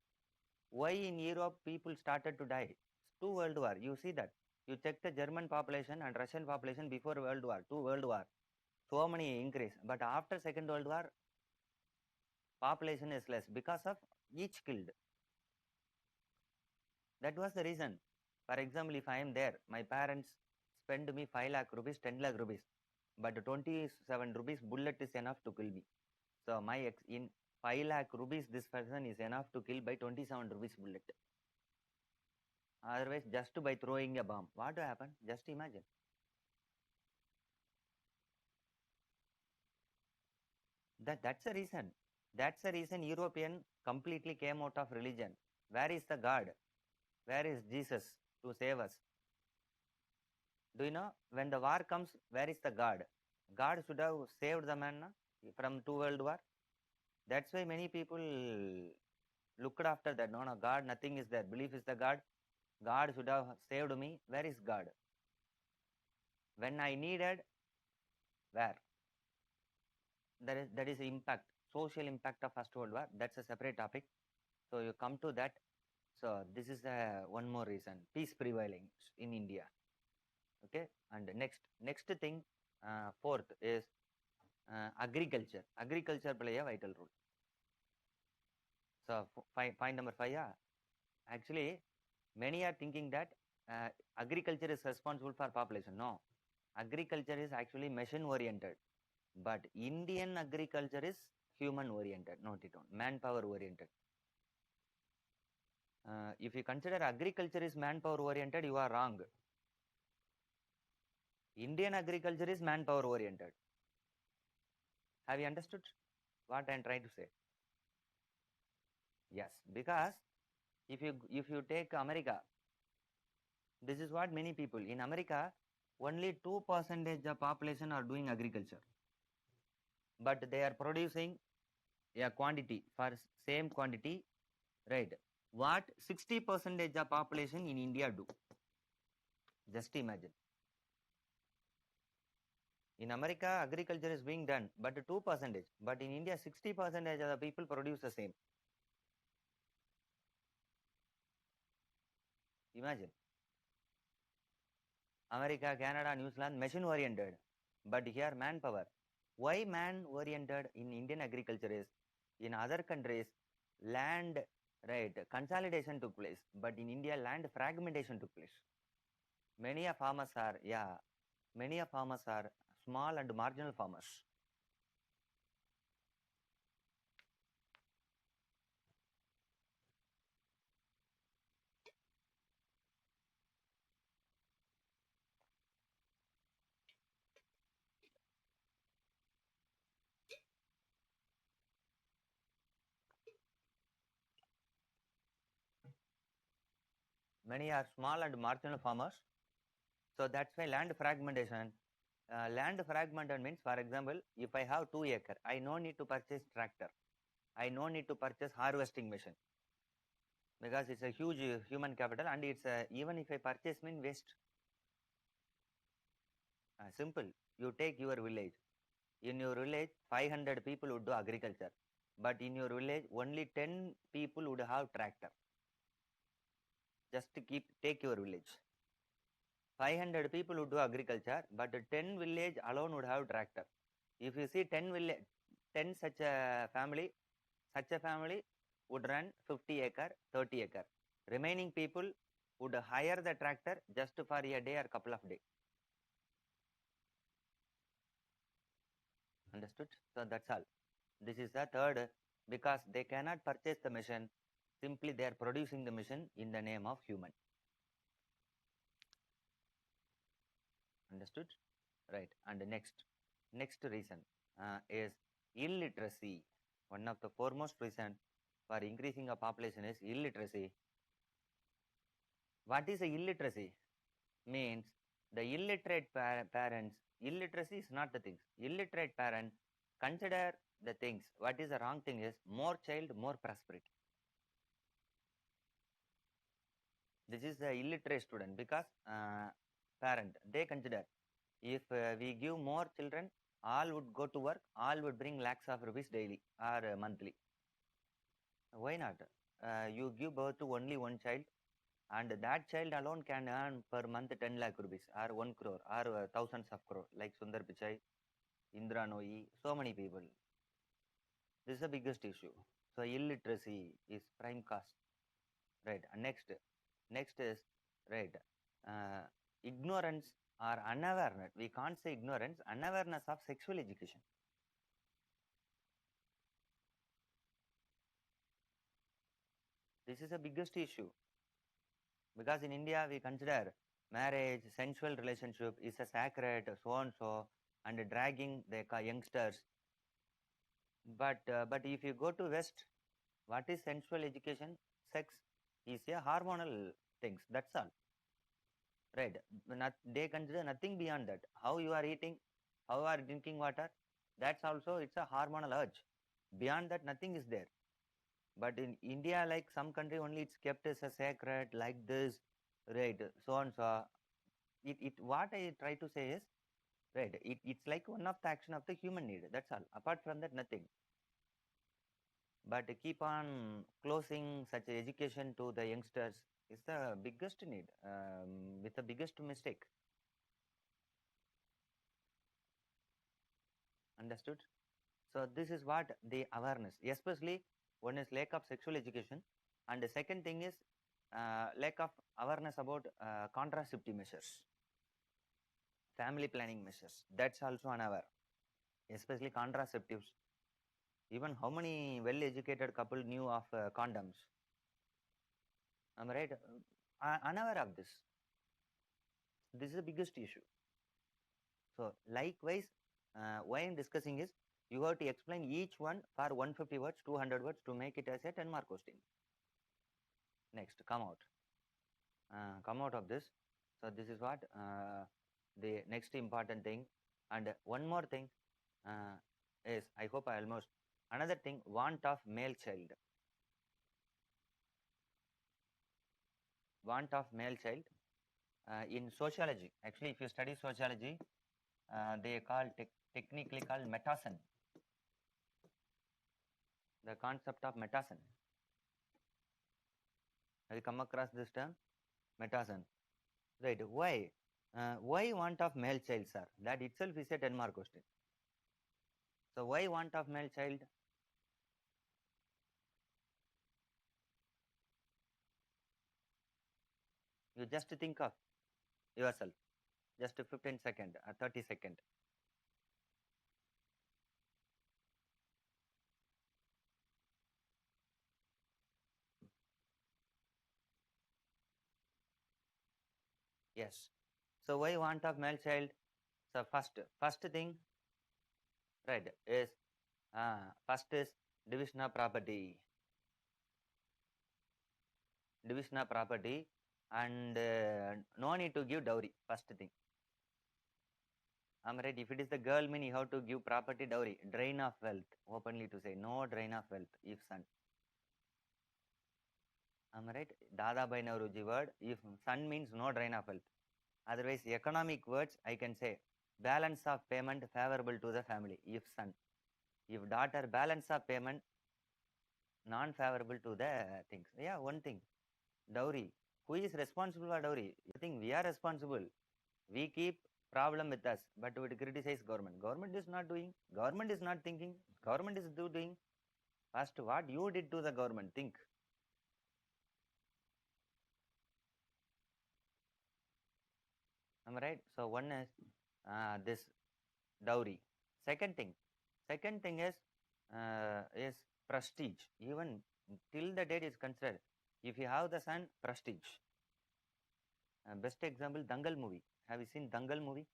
Why in Europe people started to die? 2 world war. You see that. You check the German population and Russian population before World War, 2 world war. So many increase. But after Second World War, population is less because of each killed. That was the reason. For example, if I am there, my parents spend me 5 lakh rupees, 10 lakh rupees, but 27 rupees bullet is enough to kill me. So in 5 lakh rupees, this person is enough to kill by 27 rupees bullet. Otherwise, just by throwing a bomb, what will happen? Just imagine. That's the reason. That's the reason European completely came out of religion. Where is the God? Where is Jesus to save us? Do you know when the war comes, where is the God? God should have saved the man from 2 world war. That's why many people looked after that. No, no, God, nothing is there. Belief is the God. God should have saved me. Where is God? When I needed, where? That is the impact, social impact of First World War. That's a separate topic. So you come to that. So this is one more reason. Peace prevailing in India. Okay. And next thing, fourth is agriculture. Agriculture play a vital role. So point number 5. Yeah. Actually, many are thinking that agriculture is responsible for population. No, agriculture is actually machine oriented, but Indian agriculture is human oriented, not it on manpower oriented. If you consider agriculture is manpower oriented, you are wrong. Indian agriculture is manpower oriented. Have you understood what I am trying to say? Yes, because if you take America, this is what many people in America, only 2% of population are doing agriculture, but they are producing a quantity for same quantity, right? What 60% of population in India do? Just imagine. In America, agriculture is being done, but 2%. But in India, 60% of the people produce the same. Imagine. America, Canada, New Zealand, machine oriented, but here manpower. Why man oriented in Indian agriculture is in other countries land, right, consolidation took place, but in India land fragmentation took place. Many of farmers are, yeah, many of farmers are small and marginal farmers. Many are small and marginal farmers. So that's why land fragmentation. Land fragmented means, for example, if I have 2 acre, I no need to purchase tractor. I no need to purchase harvesting machine because it's a huge human capital, and it's even if I purchase mean waste. Simple. You take your village. In your village, 500 people would do agriculture, but in your village, only 10 people would have tractor. Just to take your village. 500 people would do agriculture, but 10 village alone would have tractor. If you see 10 village, 10 such a family would run 50 acre, 30 acre. Remaining people would hire the tractor just for a day or couple of days. Understood? So that's all. This is the third, because they cannot purchase the machine. Simply they are producing the machine in the name of human. Understood? Right. And the next reason is illiteracy. One of the foremost reason for increasing a population is illiteracy. What is a illiteracy? Means the illiterate parents, illiteracy is not the things. Illiterate parent consider the things. What is the wrong thing is more child, more prosperity. This is the illiterate student because parent, they consider if we give more children, all would go to work, all would bring lakhs of rupees daily or monthly. Why not? You give birth to only one child, and that child alone can earn per month 10 lakh rupees or 1 crore or thousands of crore, like Sundar Pichai, Indra Nooyi, so many people. This is the biggest issue. So illiteracy is prime cause. Right. And next is, right, uh, ignorance or unawareness. We can't say ignorance, unawareness of sexual education. This is the biggest issue because in India we consider marriage, sensual relationship is a sacred, so and so, and dragging the youngsters. But if you go to West, what is sensual education? Sex is a hormonal things. That's all. Right. They consider nothing beyond that. How you are eating, how you are drinking water, that's also it's a hormonal urge. Beyond that, nothing is there. But in India, like some country, only it's kept as a sacred, like this, right? So and so. It what I try to say is, right? It's like one of the action of the human need. That's all. Apart from that, nothing. But keep on closing such education to the youngsters is the biggest need, with the biggest mistake. Understood? So this is what the awareness, especially one is lack of sexual education, and the second thing is lack of awareness about contraceptive measures, family planning measures. That's also unaware, especially contraceptives. Even how many well-educated couple knew of condoms? Am I right? Unaware of this. This is the biggest issue. So likewise, why I'm discussing is you have to explain each one for 150 words, 200 words to make it as a 10 mark question. Next, come out of this. So this is what the next important thing. And one more thing is, I hope I almost, another thing, want of male child. Want of male child. In sociology, actually, if you study sociology, they call technically called metason. The concept of metason. Have you come across this term? Metason. Right. Why? Why want of male child, sir? That itself is a 10 mark question. So why want of male child? You just think of yourself. Just 15 second, 30 second. Yes. So why want of male child? So first thing, right, is first is division of property. Division of property, and no need to give dowry. First thing. I'm right. If it is the girl, mean you have to give property dowry. Drain of wealth. Openly to say no drain of wealth. If son. Am I right? Dada by Nauruji word. If son means no drain of wealth. Otherwise, economic words I can say balance of payment favorable to the family. If son. If daughter, balance of payment non-favorable to the things. Yeah, one thing. Dowry. Who is responsible for dowry? You think we are responsible. We keep problem with us, but we criticize government. Government is not doing. Government is not thinking. Government is doing. First, what you did to the government? Think. Am I right? So one is this dowry. Second thing. Second thing is prestige. Even till the date is considered. If you have the son, prestige. Best example, Dangal movie. Have you seen Dangal movie?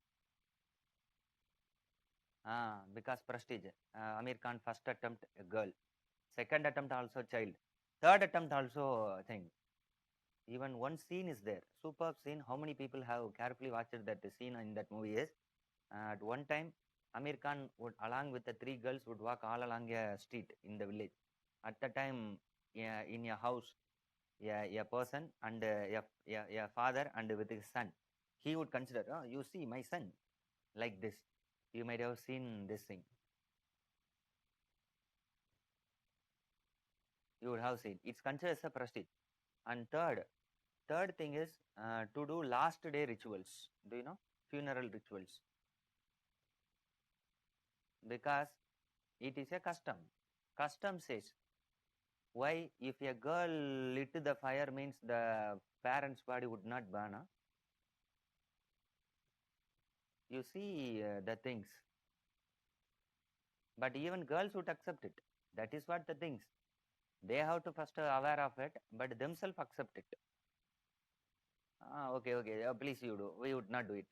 Because prestige. Amir Khan first attempt a girl, second attempt also child, third attempt also thing. Even one scene is there, superb scene. How many people have carefully watched that scene in that movie is at one time Amir Khan would along with the three girls would walk all along a street in the village. At the time, yeah, in a house, yeah, a person and a father and with his son, he would consider, oh, you see my son, like this. You might have seen this thing. You would have seen. It's considered as a prestige. And third thing is to do last day rituals. Do you know funeral rituals? Because it is a custom. Custom says why if a girl lit the fire means the parents' body would not burn. Huh? You see the things, but even girls would accept it. That is what the things. They have to first aware of it, but themselves accept it. Okay, okay. Please, you do. We would not do it.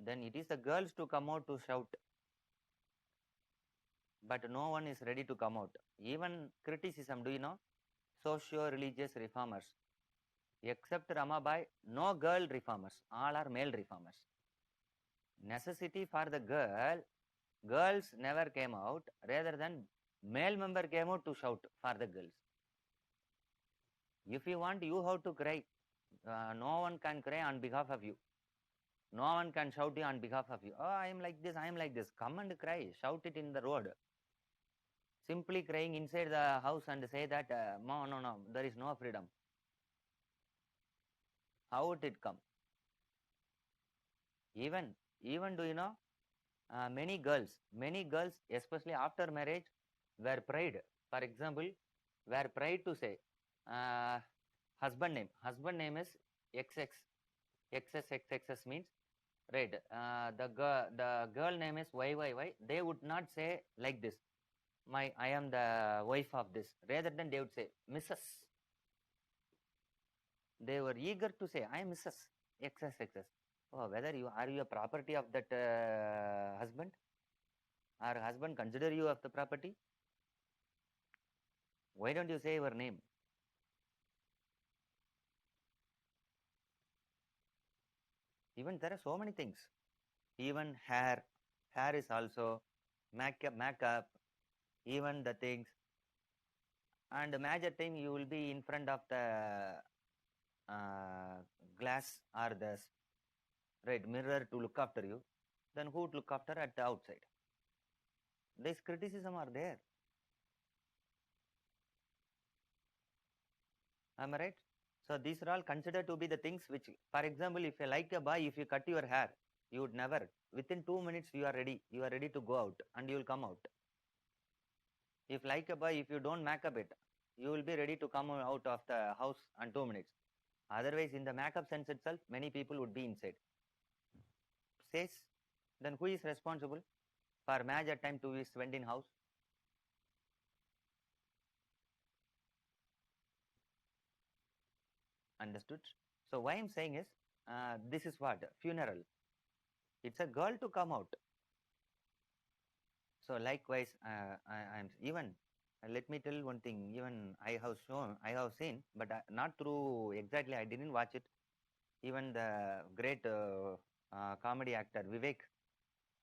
Then it is the girls to come out to shout, but no one is ready to come out. Even criticism, do you know? Socio-religious reformers, except Ramabai, no girl reformers. All are male reformers. Necessity for the girls never came out. Rather than Male member came out to shout for the girls. If you want, you have to cry. No one can cry on behalf of you. No one can shout you on behalf of you. Oh, I am like this, I am like this. Come and cry. Shout it in the road. Simply crying inside the house and say that, no, there is no freedom. How would it come? Even do you know, many girls, especially after marriage, were pride. For example, were pride to say, uh, husband name is XX, XSXXS means, right? The girl name is YYY. They would not say like this. I am the wife of this. Rather than they would say Mrs. They were eager to say I am Mrs. XSXS. Oh, whether you are you a property of that husband, or husband consider you of the property? Why don't you say your name? Even there are so many things. Even hair is also makeup, even the things. And major time you will be in front of the uh, glass or the right mirror to look after you. Then who would look after at the outside? This criticism are there. Am I right? So these are all considered to be the things which, for example, if you like a boy, if you cut your hair, you would never. Within 2 minutes, you are ready. You are ready to go out, and you will come out. If like a boy, if you don't make up it, you will be ready to come out of the house in 2 minutes. Otherwise, in the makeup sense itself, many people would be inside. Says, then who is responsible for major time to be spent in house? Understood? So why I'm saying is, this is what funeral. It's a girl to come out. So likewise, I'm even. Let me tell one thing. Even I have seen, but not through exactly. I didn't watch it. Even the great comedy actor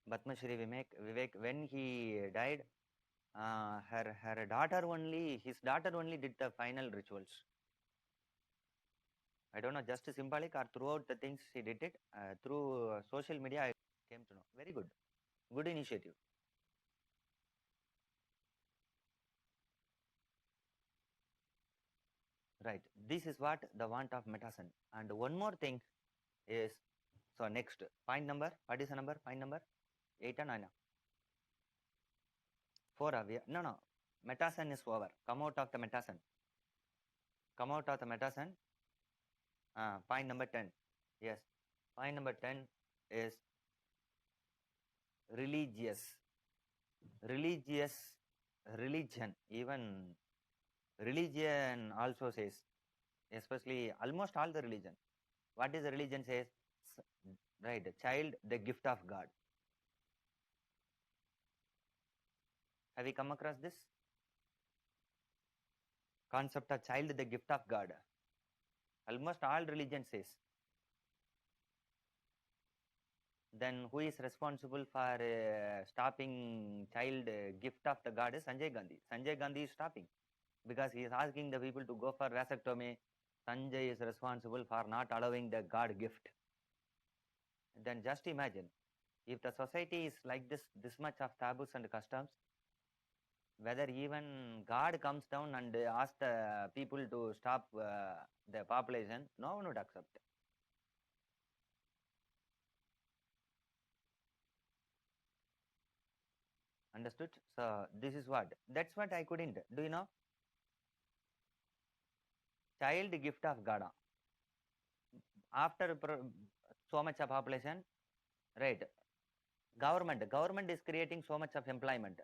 Padma Shri Vivek, when he died, his daughter only did the final rituals. I don't know, just symbolic or throughout the things she did it through social media. I came to know. Very good initiative. Right. This is what the want of medicine. And one more thing is, so next point number. What is the number? Point number 8 or 9? 4. No. Metason is over. Come out of the metason. Come out of the metason. Point number 10. Yes. Point number 10 is religious. Religious. Religion. Even religion also says, especially almost all the religion. What is the religion says? Right. Child, the gift of God. Have you come across this concept of child, the gift of God? Almost all religion says. Then who is responsible for stopping child gift of the God is Sanjay Gandhi. Sanjay Gandhi is stopping because he is asking the people to go for vasectomy. Sanjay is responsible for not allowing the God gift. Then just imagine if the society is like this much of taboos and customs, whether even God comes down and asks the people to stop the population, no one would accept. Understood? So this is what. That's what I couldn't. Do you know? Child gift of God. After so much of population, right? Government is creating so much of employment.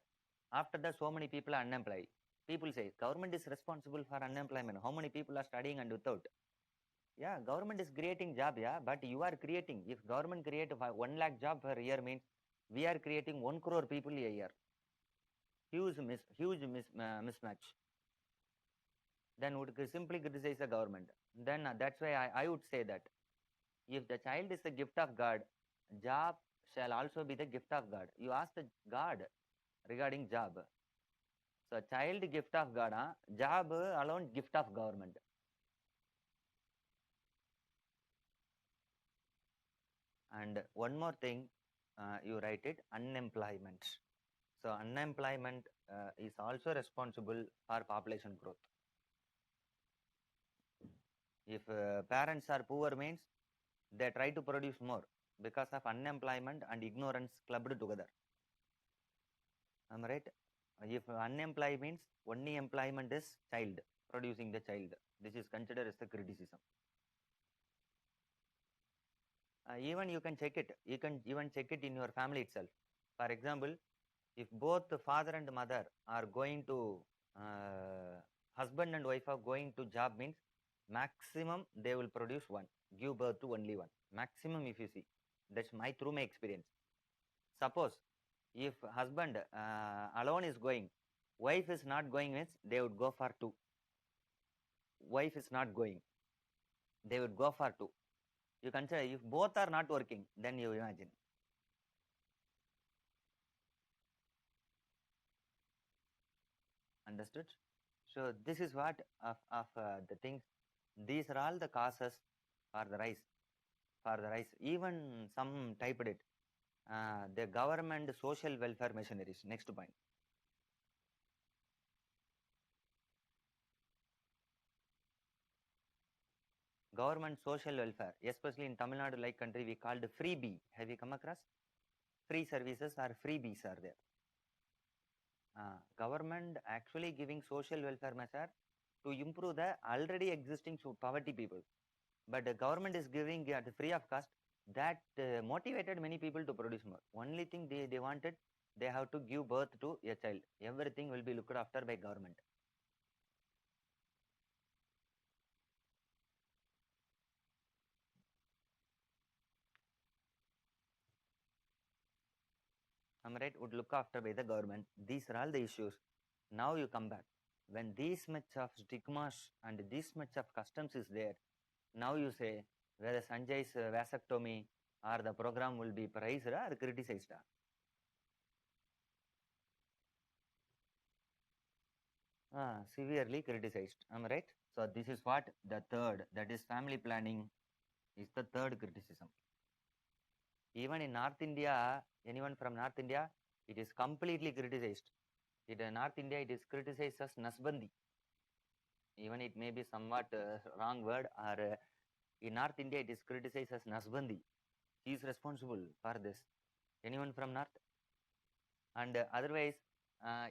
After that, so many people are unemployed. People say government is responsible for unemployment. How many people are studying and without? Yeah, government is creating job, yeah, but you are creating. If government create 1 lakh job per year means we are creating 1 crore people a year. Mismatch. Then would simply criticize the government. Then that's why I would say that if the child is the gift of God, job shall also be the gift of God. You ask the God regarding job. So child gift of God, job alone gift of government. And one more thing, you write it, unemployment. So unemployment is also responsible for population growth. If parents are poor means they try to produce more because of unemployment and ignorance clubbed together. Am I right? If unemployed means only employment is child, producing the child. This is considered as the criticism. Even you can check it. You can even check it in your family itself. For example, if both the father and mother are going to husband and wife are going to job means maximum they will produce one, give birth to only one. Maximum if you see. That's my through my experience. Suppose if husband alone is going, wife is not going means they would go for two. Wife is not going, they would go for two. You consider if both are not working, then you imagine. Understood? So this is what of the things. These are all the causes for the rise. For the rise, even some typed it. The government social welfare machineries. Next point. Government social welfare, especially in Tamil Nadu like country, we called freebie. Have you come across? Free services or freebies are there. Government actually giving social welfare measure to improve the already existing poverty people. But the government is giving at free of cost. That motivated many people to produce more. Only thing they wanted, they have to give birth to a child. Everything will be looked after by government. Am I right? Would look after by the government. These are all the issues. Now you come back. When this much of stigmas and this much of customs is there, now you say whether Sanjay's vasectomy or the program will be praised or criticized. Severely criticized. Am I right? So this is what the third, that is family planning, is the third criticism. Even in North India, anyone from North India, it is completely criticized. In North India, it is criticized as Nasbandi. Even it may be somewhat wrong word, or in North India, it is criticized as Nasbandi. He is responsible for this. Anyone from North? And otherwise,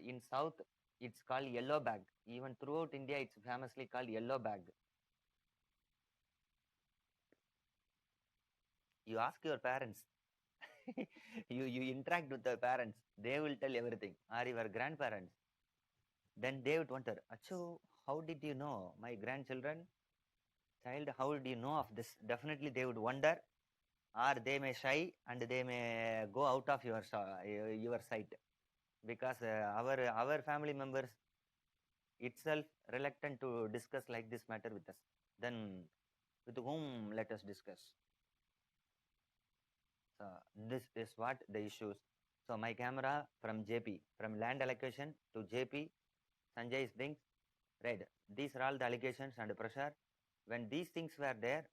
in South, it's called yellow bag. Even throughout India, it's famously called yellow bag. You ask your parents. You interact with the parents, they will tell everything, or your grandparents. Then they would wonder, Acho, how did you know? My grandchildren, child, how did you know of this? Definitely they would wonder, or they may shy and they may go out of your sight, because our family members itself reluctant to discuss like this matter with us. Then with whom let us discuss? So this is what the issues. So my camera from JP, from land allocation to JP, Sanjay's things, right? These are all the allegations and pressure. When these things were there,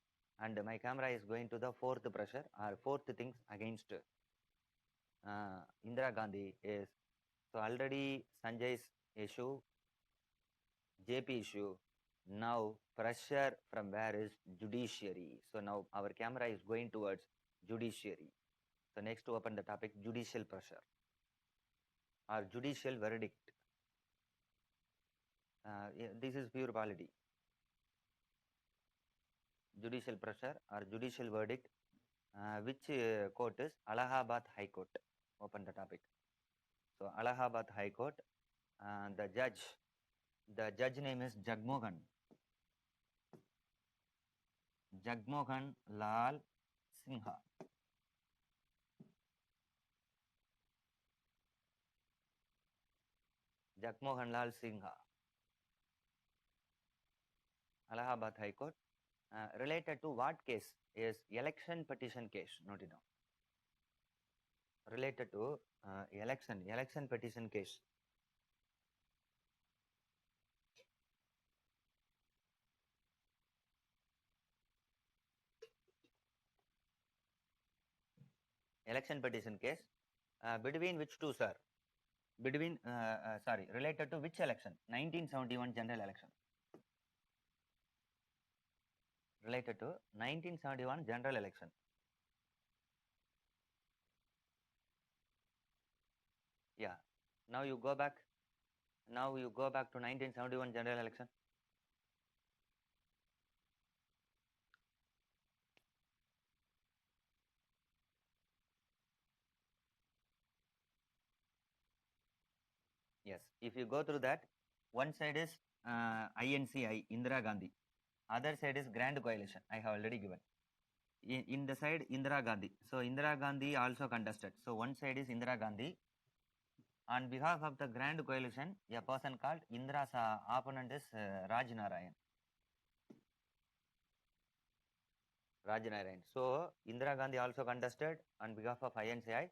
and my camera is going to the fourth pressure or fourth things against Indira Gandhi is, so already Sanjay's issue, JP issue. Now pressure from where is judiciary. So now our camera is going towards judiciary. So next to open the topic, judicial pressure or judicial verdict. This is pure polity. Judicial pressure or judicial verdict, which court is Allahabad High Court. Open the topic. So Allahabad High Court, the judge name is Jagmohan Lal Sinha. Jagmohan Lal Sinha. Allahabad High Court. Related to what case? Is election petition case. Note it down. Related to election petition case. Election petition case. Between which two, sir? Between, sorry, related to which election? 1971 general election. Related to 1971 general election. Yeah. Now you go back. Now you go back to 1971 general election. Yes. If you go through that, one side is INCI, Indira Gandhi. Other side is Grand Coalition. I have already given. In the side, Indira Gandhi. So Indira Gandhi also contested. So one side is Indira Gandhi. On behalf of the Grand Coalition, a person called Indira's opponent is Raj Narayan. Raj Narayan. So Indira Gandhi also contested on behalf of INCI.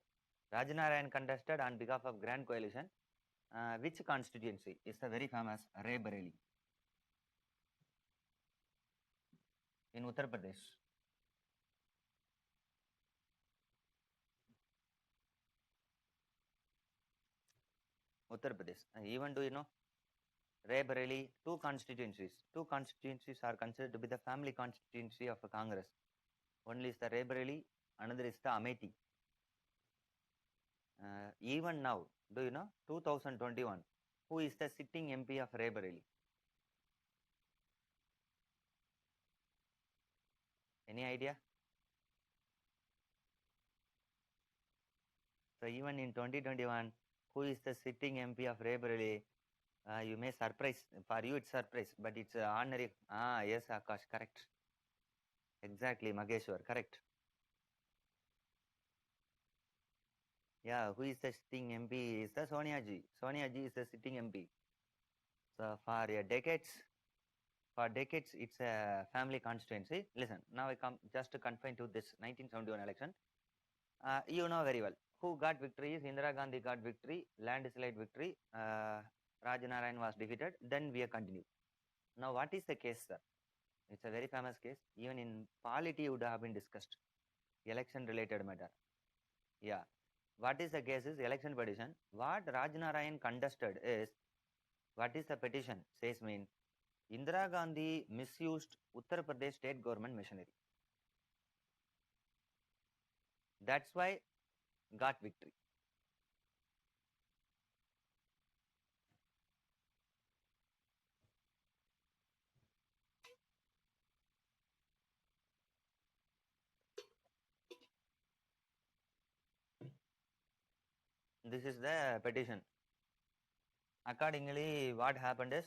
Raj Narayan contested on behalf of Grand Coalition. Which constituency is the very famous Raebareli in Uttar Pradesh? Uttar Pradesh. Even do you know Raebareli? Two constituencies. Two constituencies are considered to be the family constituency of a Congress. One is the Raebareli, another is the Amethi. Even now, do you know 2021? Who is the sitting MP of Raebareli? Any idea? So even in 2021, who is the sitting MP of Raebareli? You may surprise. For you, it's surprise, but it's honorary. Yes, Akash, correct. Exactly, Mageshwar, correct. Yeah, who is the sitting MP? Is the Sonia Ji. Sonia Ji is the sitting MP. So for decades, it's a family constituency. Listen, now I come just to confine to this 1971 election. You know very well who got victory is Indira Gandhi got victory, landslide victory. Raj Narayan was defeated. Then we continue. Now, what is the case, sir? It's a very famous case. Even in polity would have been discussed. Election related matter. Yeah. What is the case is election petition. What Raj Narayan contested is what is the petition says mean Indira Gandhi misused Uttar Pradesh state government machinery. That's why got victory. This is the petition. Accordingly, what happened is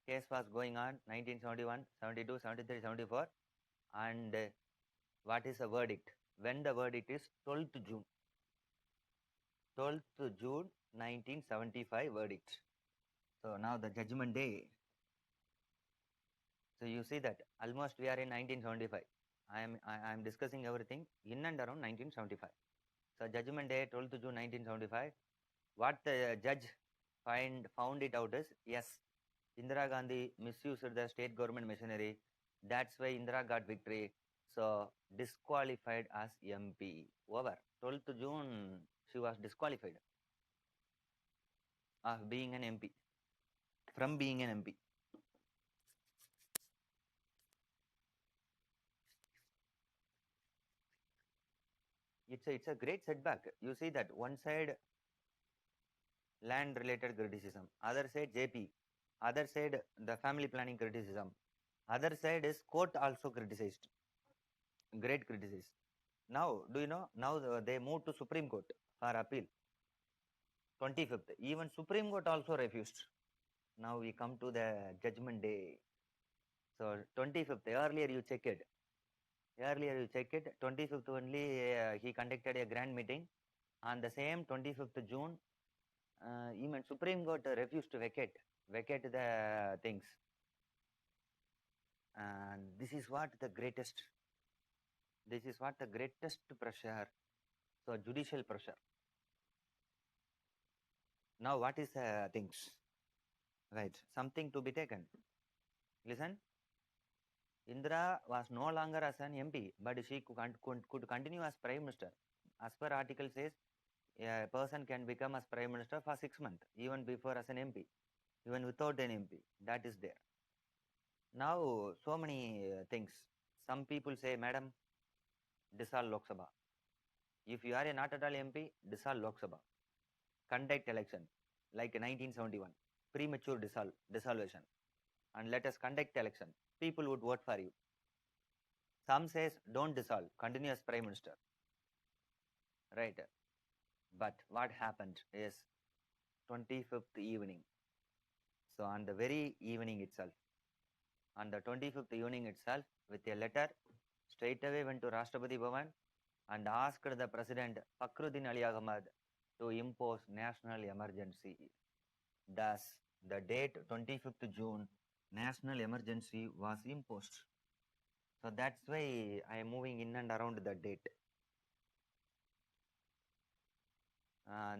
case was going on 1971, 72, 73, 74, and what is the verdict? When the verdict is 12th June. 12th June 1975 verdict. So now the judgment day. So you see that almost we are in 1975. I am discussing everything in and around 1975. So judgment day 12th June 1975. What the judge found it out is yes, Indira Gandhi misused the state government machinery. That's why Indira got victory. So disqualified as MP. Over. 12th June she was disqualified of being an MP. From being an MP. It's a great setback. You see that one side land related criticism, other side JP, other side the family planning criticism, other side is court also criticized, great criticism. Now, do you know? Now they moved to Supreme Court for appeal. 25th, even Supreme Court also refused. Now we come to the judgment day. So 25th, earlier you check it. Earlier you check it. 25th only he conducted a grand meeting. On the same 25th June, even Supreme Court refused to vacate the things. And this is what the greatest pressure. So judicial pressure. Now what is the things? Right, something to be taken. Listen, Indira was no longer as an MP, but she could continue as Prime Minister. As per article says, a person can become as prime minister for 6 months, even before as an MP, even without an MP. That is there. Now, so many things. Some people say, Madam, dissolve Lok Sabha. If you are a not at all MP, dissolve Lok Sabha. Conduct election like 1971, premature dissolution, and let us conduct election. People would vote for you. Some says don't dissolve, continue as prime minister. Right. But what happened is 25th evening. So on the very evening itself, on the 25th evening itself, with a letter, straight away went to Rashtrapati Bhavan and asked the President Fakhruddin Ali Ahmad to impose national emergency. Thus, the date 25th June, national emergency was imposed. So that's why I am moving in and around the date.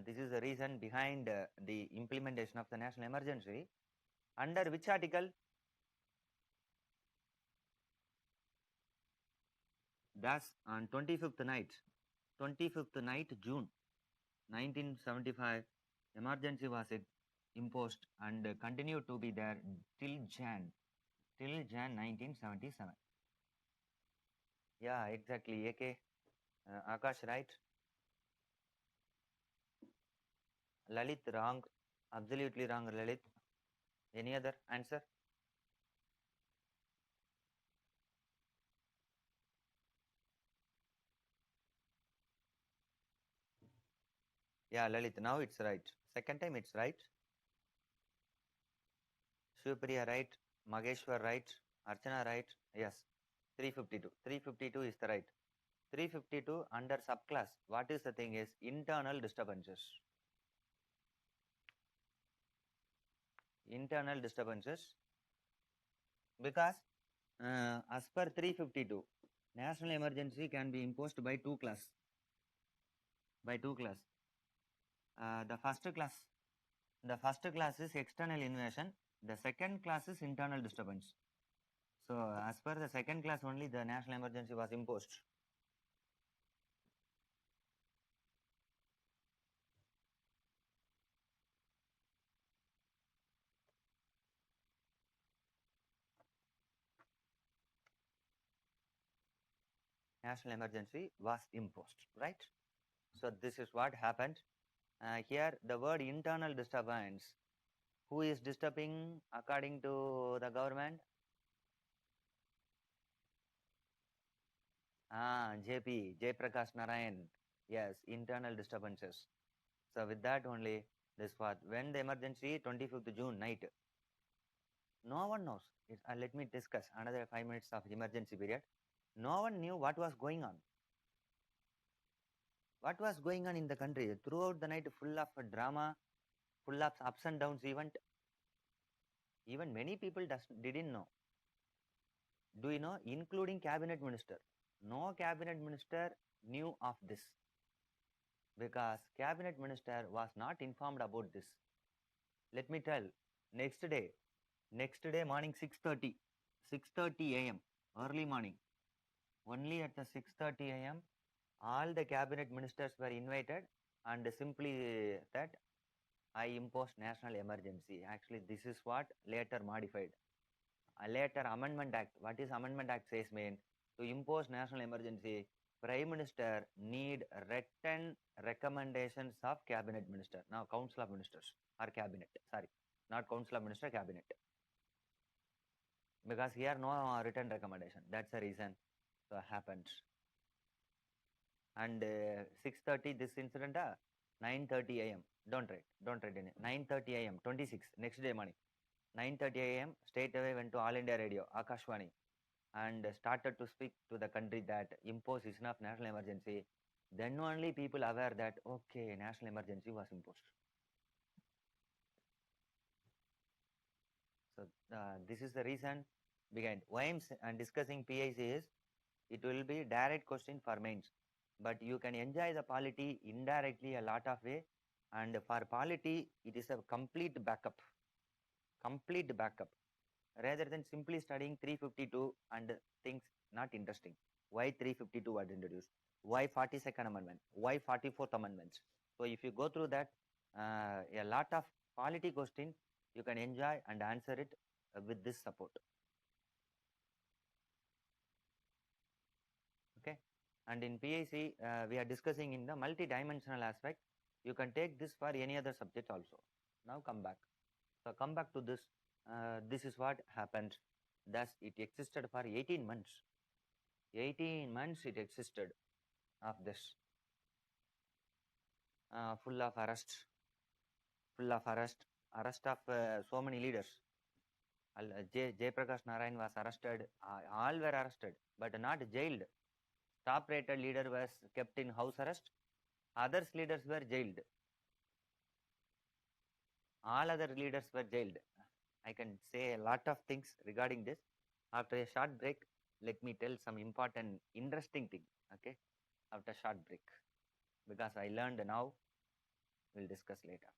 This is the reason behind the implementation of the national emergency. Under which article? Thus, on 25th night, June 1975, emergency was imposed and continued to be there till Jan 1977. Yeah, exactly. AK, Akash, right? Lalit, wrong. Absolutely wrong, Lalit. Any other answer? Yeah, Lalit, now it's right. Second time it's right. Shivpriya, right. Mageshwar, right. Archana, right. Yes. 352. 352 is the right. 352 under subclass. What is the thing is internal disturbances. Internal disturbances. Because as per 352, national emergency can be imposed by two class. The first class is external invasion. The second class is internal disturbance. So as per the second class only, the national emergency was imposed. National emergency was imposed, right? So this is what happened. Here the word internal disturbance. Who is disturbing according to the government? JP, Prakash Narayan. Yes, internal disturbances. So with that only, this was when the emergency 25th June night. No one knows. Let me discuss another 5 minutes of emergency period. No one knew what was going on. What was going on in the country throughout the night, full of drama, full of ups and downs. Even many people didn't know. Do you know? Including cabinet minister. No cabinet minister knew of this because cabinet minister was not informed about this. Let me tell. Next day morning 6:30 a.m. early morning. Only at the 6:30 a.m. all the cabinet ministers were invited and simply that I imposed national emergency. Actually, this is what later modified. Later Amendment Act. What is Amendment Act says mean? To impose national emergency, Prime Minister need written recommendations of Cabinet Minister. Now Council of Ministers or Cabinet. Sorry, not Council of Minister, Cabinet. Because here no written recommendation. That's the reason so happened. And 6:30 this incident, 9:30 a.m. Don't write any. 9:30 a.m. 26 next day morning. 9:30 a.m. straight away went to All India Radio, Akashwani, and started to speak to the country that imposition of national emergency. Then only people aware that okay, national emergency was imposed. So this is the reason behind why I'm discussing PIC is it will be direct question for mains, but you can enjoy the polity indirectly a lot of way, and for polity it is a complete backup rather than simply studying 352 and things not interesting. Why 352 was introduced? Why 42nd Amendment? Why 44th Amendments? So if you go through that, a lot of quality question you can enjoy and answer it with this support. Okay. And in PIC, we are discussing in the multi-dimensional aspect. You can take this for any other subject also. Now come back. So come back to this. This is what happened. Thus, it existed for 18 months. 18 months it existed of this. Full of arrest. Full of arrest. Arrest of so many leaders. J. Prakash Narayan was arrested. All were arrested, but not jailed. Top rated leader was kept in house arrest. Others leaders were jailed. All other leaders were jailed. I can say a lot of things regarding this. After a short break, let me tell some important, interesting thing. Okay, after short break, because I learned now, we'll discuss later.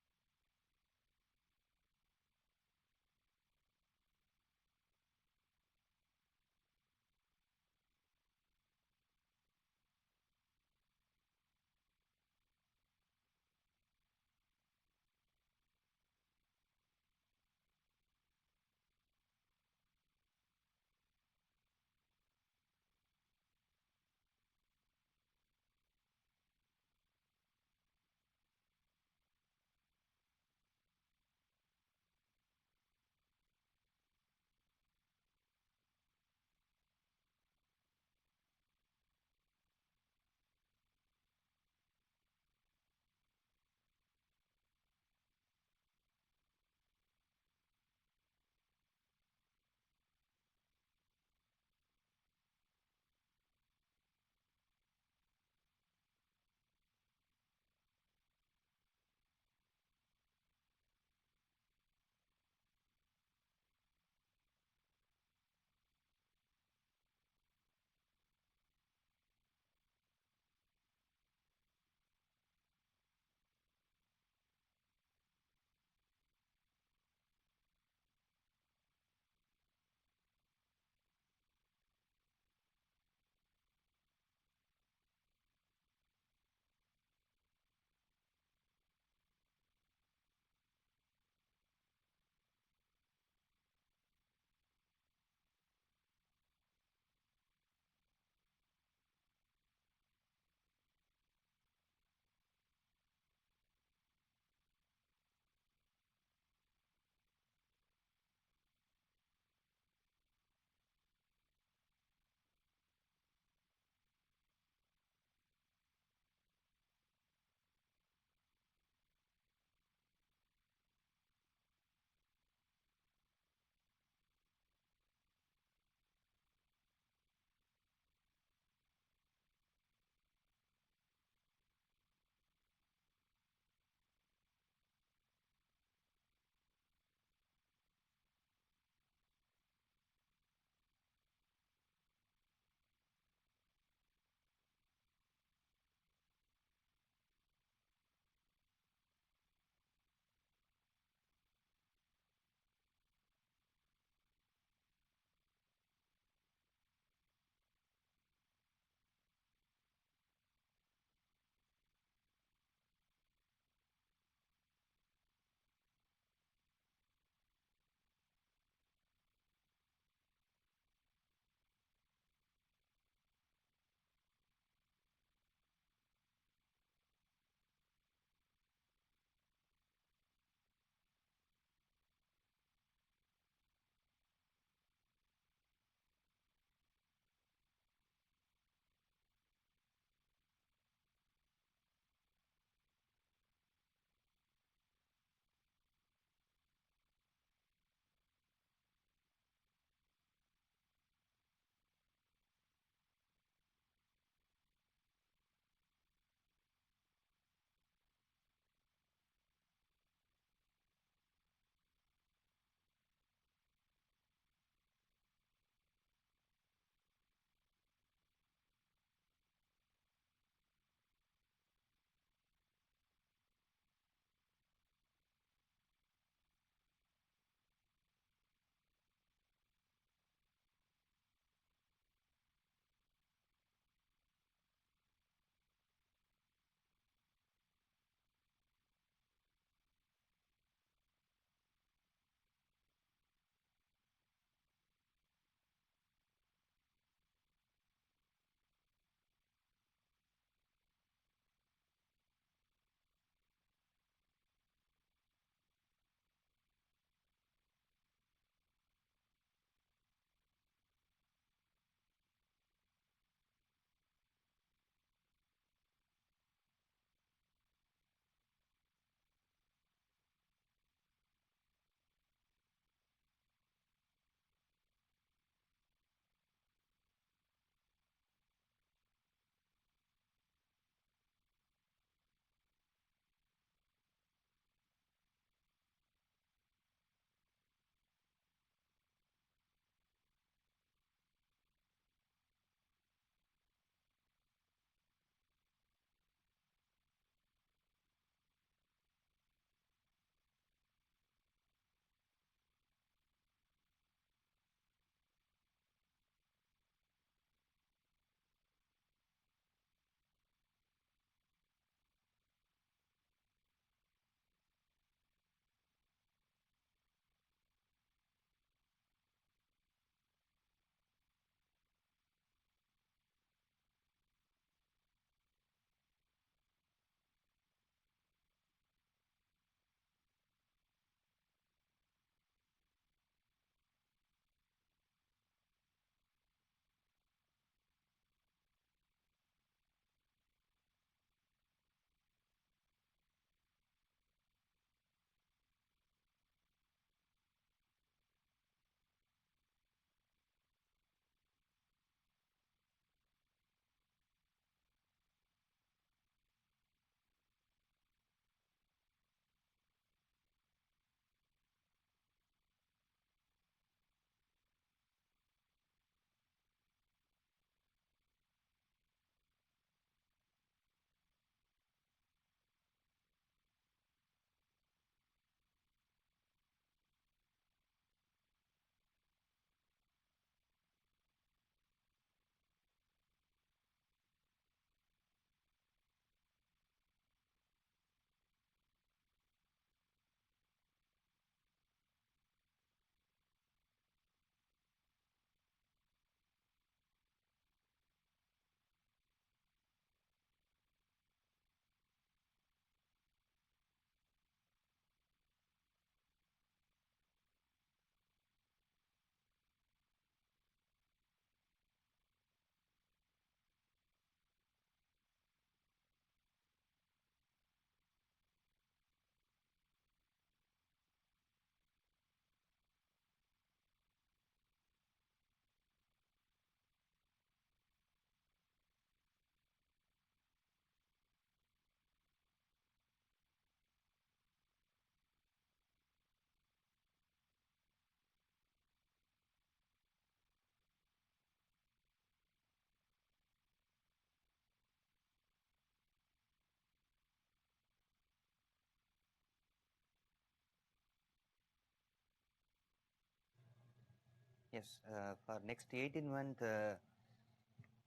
Yes, for next 18 months,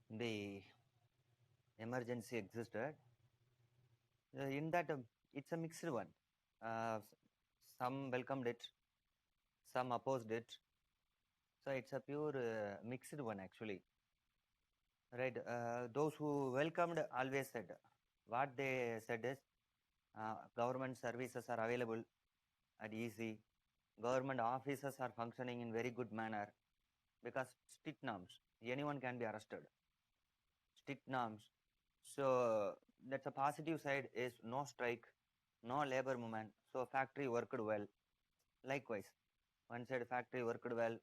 the emergency existed. In that, it's a mixed one. Some welcomed it, some opposed it. So it's a pure mixed one actually. Right. Those who welcomed always said what they said is government services are available and easy. Government offices are functioning in very good manner because strict norms. Anyone can be arrested. Strict norms. So that's a positive side is no strike, no labor movement. So factory worked well. Likewise, one side factory worked well,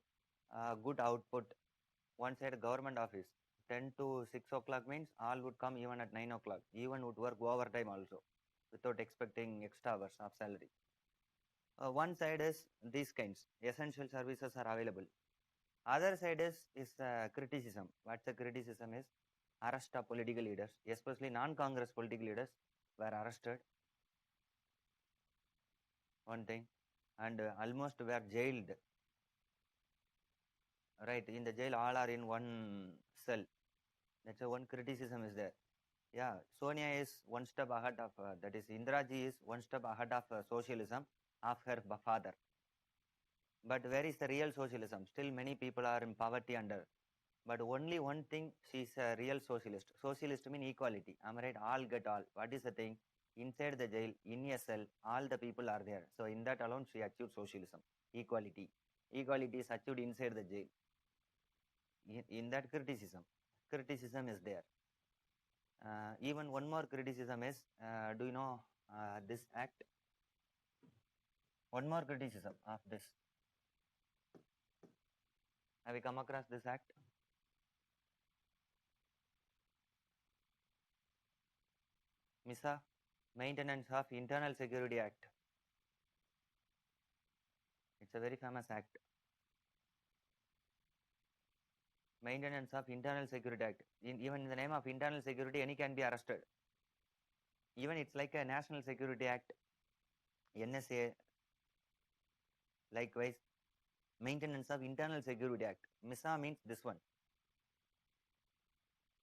good output. One side government office, 10 to 6 o'clock means all would come even at 9 o'clock. Even would work overtime also without expecting extra hours of salary. One side is these kinds, essential services are available. Other side is criticism. What's the criticism is arrest of political leaders, especially non-Congress political leaders were arrested. One thing, and almost were jailed. Right, in the jail, all are in one cell. That's a one criticism is there. Yeah, Sonia is one step ahead of, that is, Indiraji is one step ahead of socialism of her father. But where is the real socialism? Still, many people are in poverty under. But only one thing, she's a real socialist. Socialist mean equality. Am I right? All get all. What is the thing? Inside the jail, in a cell, all the people are there. So in that alone, she achieved socialism, equality. Equality is achieved inside the jail. In that criticism is there. Even one more criticism is, do you know this act? One more criticism of this. Have you come across this act? MISA, Maintenance of Internal Security Act. It's a very famous act. Maintenance of Internal Security Act. Even in the name of internal security, any can be arrested. Even it's like a National Security Act, NSA. Likewise, Maintenance of Internal Security Act. MISA means this one.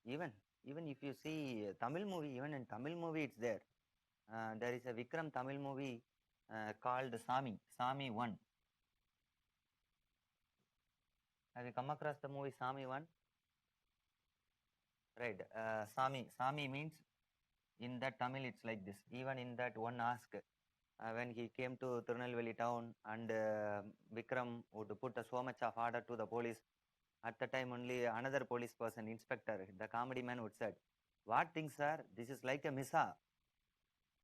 Even even if you see Tamil movie, even in Tamil movie it's there. There is a Vikram Tamil movie called Sami 1. Have you come across the movie Sami 1? Right. Sami means in that Tamil it's like this. Even in that one ask, when he came to Tirunelveli town and Vikram would put so much of order to the police, at the time only another police person, inspector, the comedy man would said, what things sir, this is like a missa.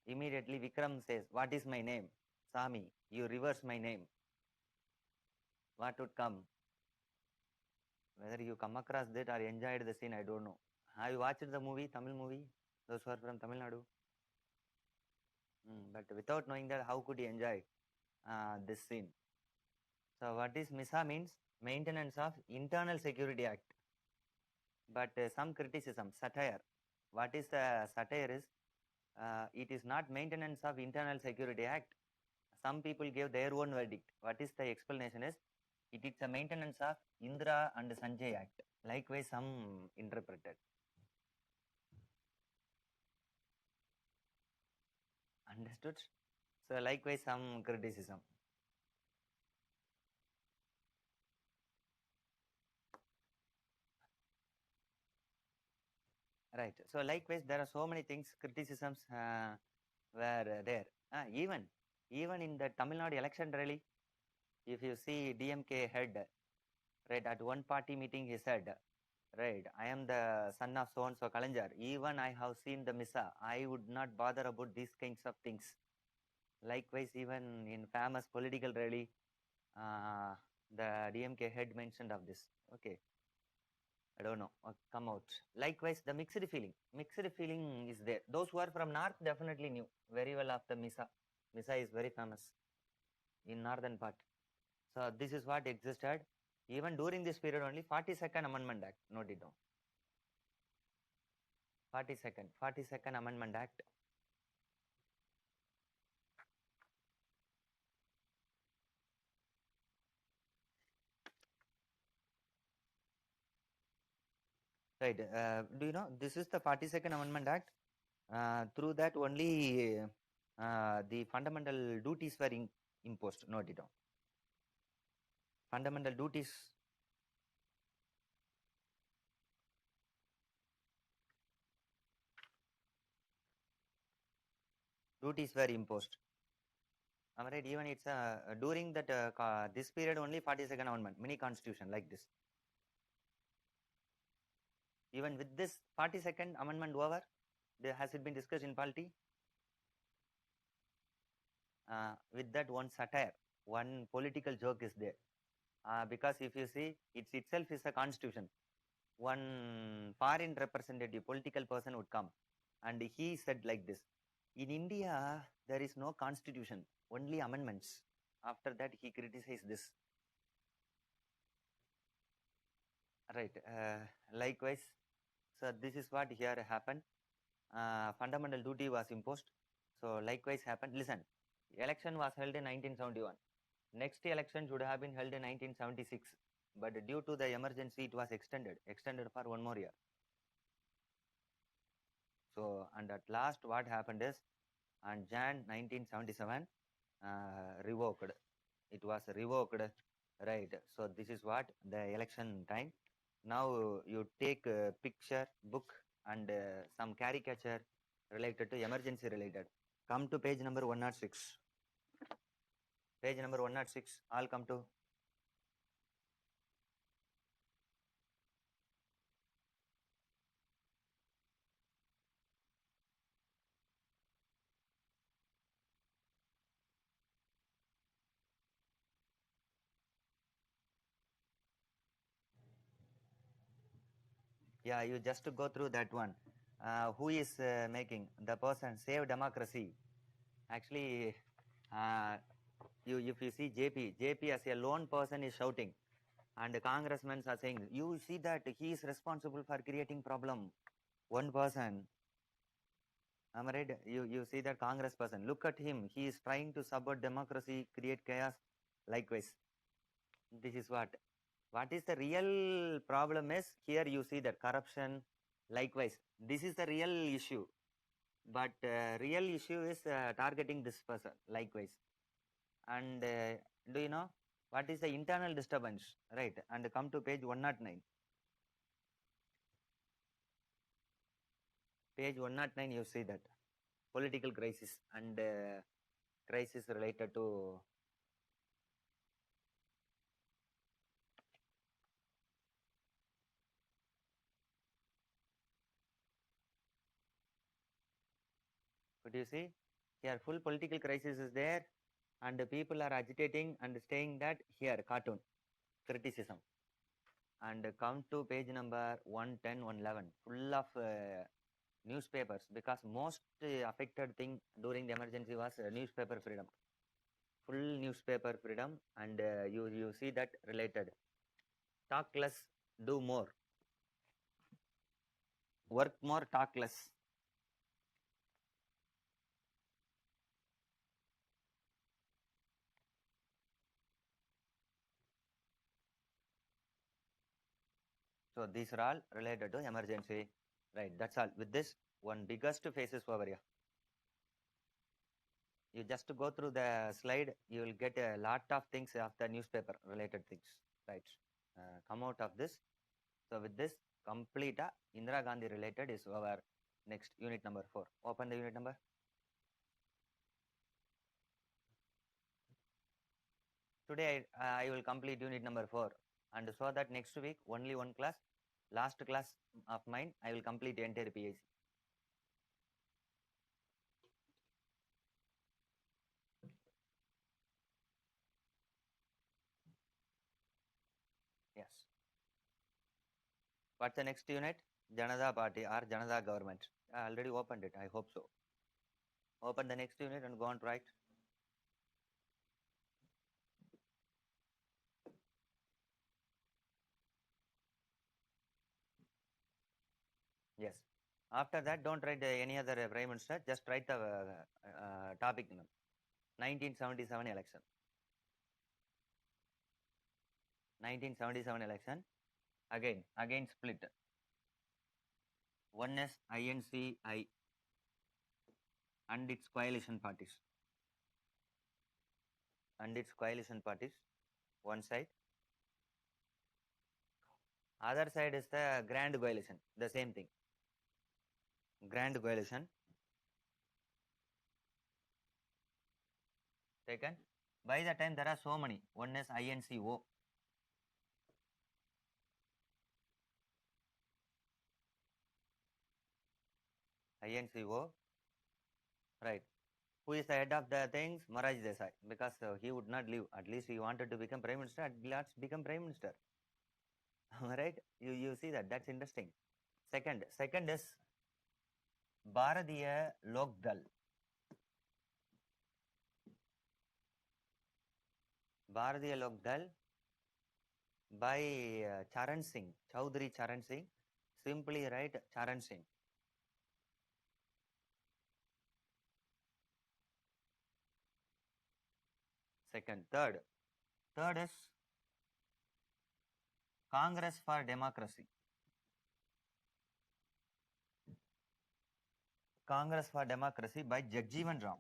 Immediately Vikram says, what is my name? Sami, you reverse my name. What would come? Whether you come across that or enjoyed the scene, I don't know. Have you watched the movie, Tamil movie? Those who are from Tamil Nadu? But without knowing that, how could you enjoy this scene? So what is MISA means? Maintenance of Internal Security Act. But some criticism, satire. What is the satire is, it is not maintenance of Internal Security Act. Some people gave their own verdict. What is the explanation is, it is a maintenance of Indra and Sanjay Act. Likewise, some interpreted. Understood? So likewise, some criticism. Right. So likewise, there are so many things, criticisms were there. Even in the Tamil Nadu election rally, if you see DMK head, right, at one party meeting he said, right, I am the son of so and so Kalanjar. Even I have seen the Missa. I would not bother about these kinds of things. Likewise, even in famous political rally, uh, the DMK head mentioned of this. Okay. I don't know, come out. Likewise, the mixed feeling. Mixed feeling is there. Those who are from north definitely knew very well of the Misa. Misa is very famous in northern part. So this is what existed. Even during this period only, 42nd Amendment Act, note it down. 42nd Amendment Act. Right. Do you know this is the 42nd Amendment Act? Through that only the fundamental duties were imposed. Note it down. Fundamental duties were imposed. Am I right? Even it's during that this period only 42nd Amendment, mini constitution like this. Even with this 42nd Amendment over, has it been discussed in polity? With that one satire, one political joke is there. Because if you see, it itself is a constitution. One foreign representative, political person would come, and he said like this: in India, there is no constitution, only amendments. After that, he criticized this. Right. Likewise, so this is what here happened. Fundamental duty was imposed. So likewise happened. Listen, election was held in 1971. Next election should have been held in 1976, but due to the emergency, it was extended for one more year. So, and at last, what happened is, on Jan 1977, revoked. It was revoked, right? So this is what the election time. Now you take a picture, book, and some caricature related to emergency related. Come to page number 106. Page number 106. All come to. Yeah, you just go through that one. Who is making the person save democracy? Actually, if you see JP as a lone person is shouting, and the congressmen are saying, you see that he is responsible for creating problem. One person, am I right? You see that Congress person. Look at him. He is trying to subvert democracy, create chaos. Likewise, this is what. What is the real problem is here you see that corruption. Likewise, this is the real issue. But real issue is targeting this person. Likewise, and do you know what is the internal disturbance, right? And come to page 109. Page 109, you see that political crisis and crisis related to. Could you see here full political crisis is there, and the people are agitating and saying that here cartoon criticism. And come to page number 110, 111, full of newspapers, because most affected thing during the emergency was newspaper freedom. Full newspaper freedom, and you see that related. Talk less, do more. Work more, talk less. So these are all related to emergency. Right, that's all. With this, one biggest phases over here. You just go through the slide, you will get a lot of things of the newspaper related things. Right. Come out of this. So with this, complete Indira Gandhi related is our next unit number 4. Open the unit number. Today I will complete unit number 4, and so that next week only one class, last class of mine, I will complete the entire PIC. Yes. What's the next unit? Janata Party or Janata Government. I already opened it. I hope so. Open the next unit and go on to write. Yes. After that, don't write any other Prime Minister. Just write the topic name. 1977 election. 1977 election. Again split. One is INCI and its coalition parties. And its coalition parties, one side. Other side is the grand coalition, the same thing. Grand coalition. Second, by the time there are so many, one is INCO. INCO, right. Who is the head of the things? Morarji Desai, because he would not leave. At least he wanted to become prime minister. Let's become prime minister. Right? You see that? That's interesting. Second is Bharatiya Lok Dal. Bharatiya Lok Dal by Charan Singh, Chaudhary Charan Singh. Simply write Charan Singh. Second, third is Congress for Democracy. Congress for Democracy by Jagjeevan Ram.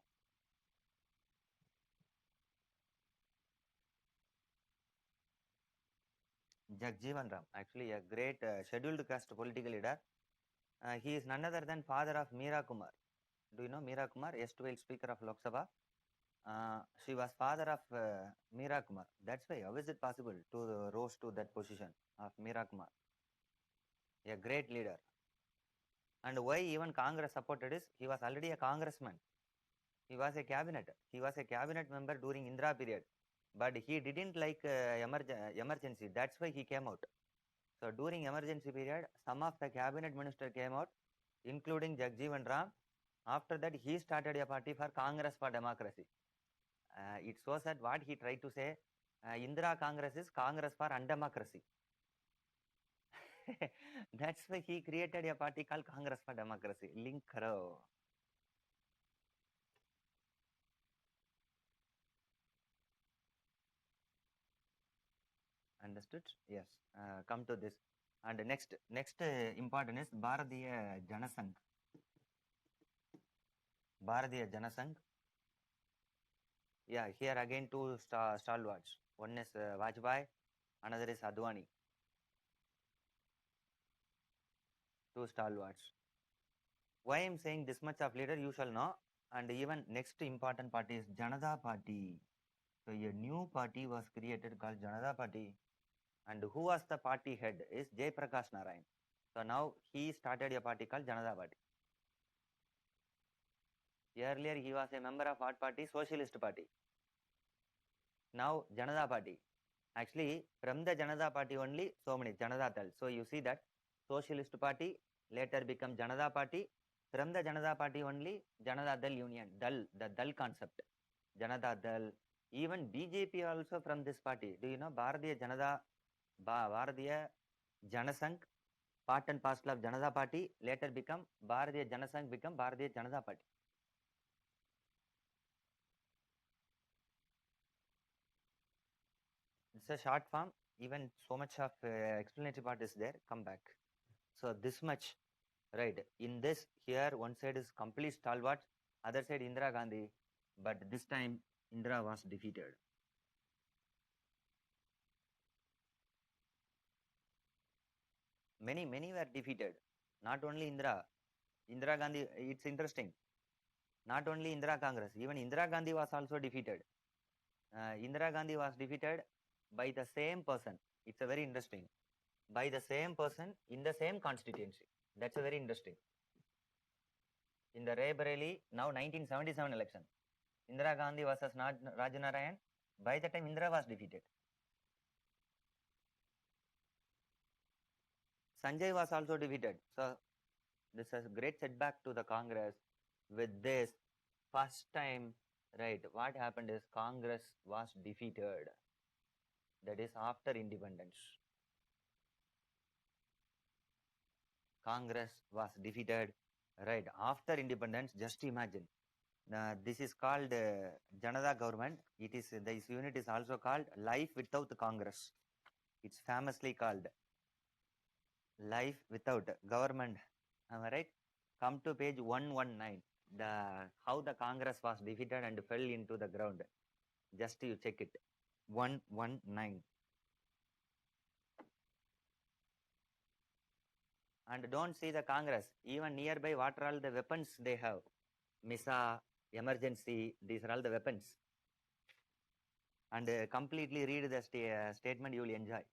Jagjeevan Ram, actually a great scheduled caste political leader. He is none other than father of Meera Kumar. Do you know Meera Kumar, erstwhile Speaker of Lok Sabha? She was father of Meera Kumar. That's why, how is it possible to rose to that position of Meera Kumar? A great leader. And why even Congress supported is, he was already a congressman. He was a cabinet. He was a cabinet member during Indira period. But he didn't like emergency. That's why he came out. So during emergency period, some of the cabinet minister came out, including Jagjeevan Ram. After that, he started a party for Congress for Democracy. It shows that what he tried to say, Indira Congress is Congress for Undemocracy. That's why he created a party called Congress for Democracy. Link karo. Understood? Yes. Come to this. And next important is Bharatiya Janasangh. Bharatiya Janasangh. Yeah, here again two stalwarts. One is Vajpayee, another is Advani. Two stalwarts. Why I'm saying this much of leader, you shall know. And even next important party is Janata Party. So a new party was created called Janata Party. And who was the party head is Jay Prakash Narayan. So now he started a party called Janata Party. Earlier he was a member of what party? Socialist Party. Now Janata Party. Actually, from the Janata Party only, so many Janata Dal. So you see that Socialist Party later become Janata Party. From the Janata Party only, Janata Dal Union, Dal, the Dal concept, Janata Dal. Even BJP also from this party. Do you know Bharatiya Janata, Bharatiya Janasangh, part and parcel of Janata Party, later become Bharatiya Janasangh, become Bharatiya Janata Party. It's a short form. Even so much of explanatory part is there. Come back. So this much, right? In this, here one side is complete stalwart, other side Indira Gandhi, but this time Indira was defeated. Many were defeated. Not only Indira Gandhi. It's interesting. Not only Indira Congress, even Indira Gandhi was also defeated. Indira Gandhi was defeated by the same person. It's a very interesting. By the same person in the same constituency. That's a very interesting. In the Raebareli, now 1977 election, Indira Gandhi versus Raju Narayan. By the time Indira was defeated, Sanjay was also defeated. So this is a great setback to the Congress. With this, first time, right? What happened is Congress was defeated. That is after independence. Congress was defeated, right after independence. Just imagine. This is called Janata government. It is this unit is also called Life Without Congress. It's famously called Life Without Government. Am I right? Come to page 119. The how the Congress was defeated and fell into the ground. Just you check it. 119. And don't see the Congress. Even nearby, what are all the weapons they have? Missa, emergency, these are all the weapons. And completely read the statement, you will enjoy.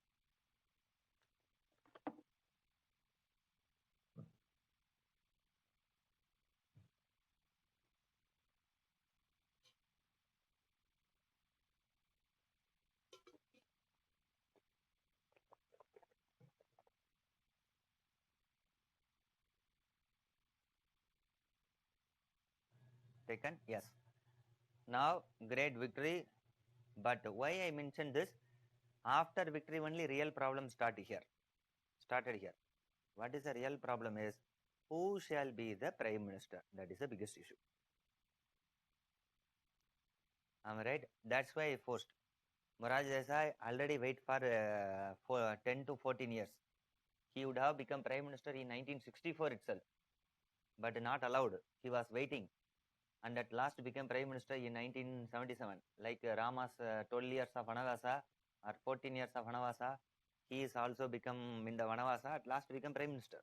Taken? Yes. Now, great victory. But why I mentioned this? After victory, only real problems started here. What is the real problem is, who shall be the prime minister? That is the biggest issue. Am I right? That's why I forced. Morarji Desai already wait for 10 to 14 years. He would have become prime minister in 1964 itself, but not allowed. He was waiting, and at last became prime minister in 1977. Like Rama's 12 years of Vanavasa or 14 years of Vanavasa, he is also become in the Vanavasa. At last become prime minister.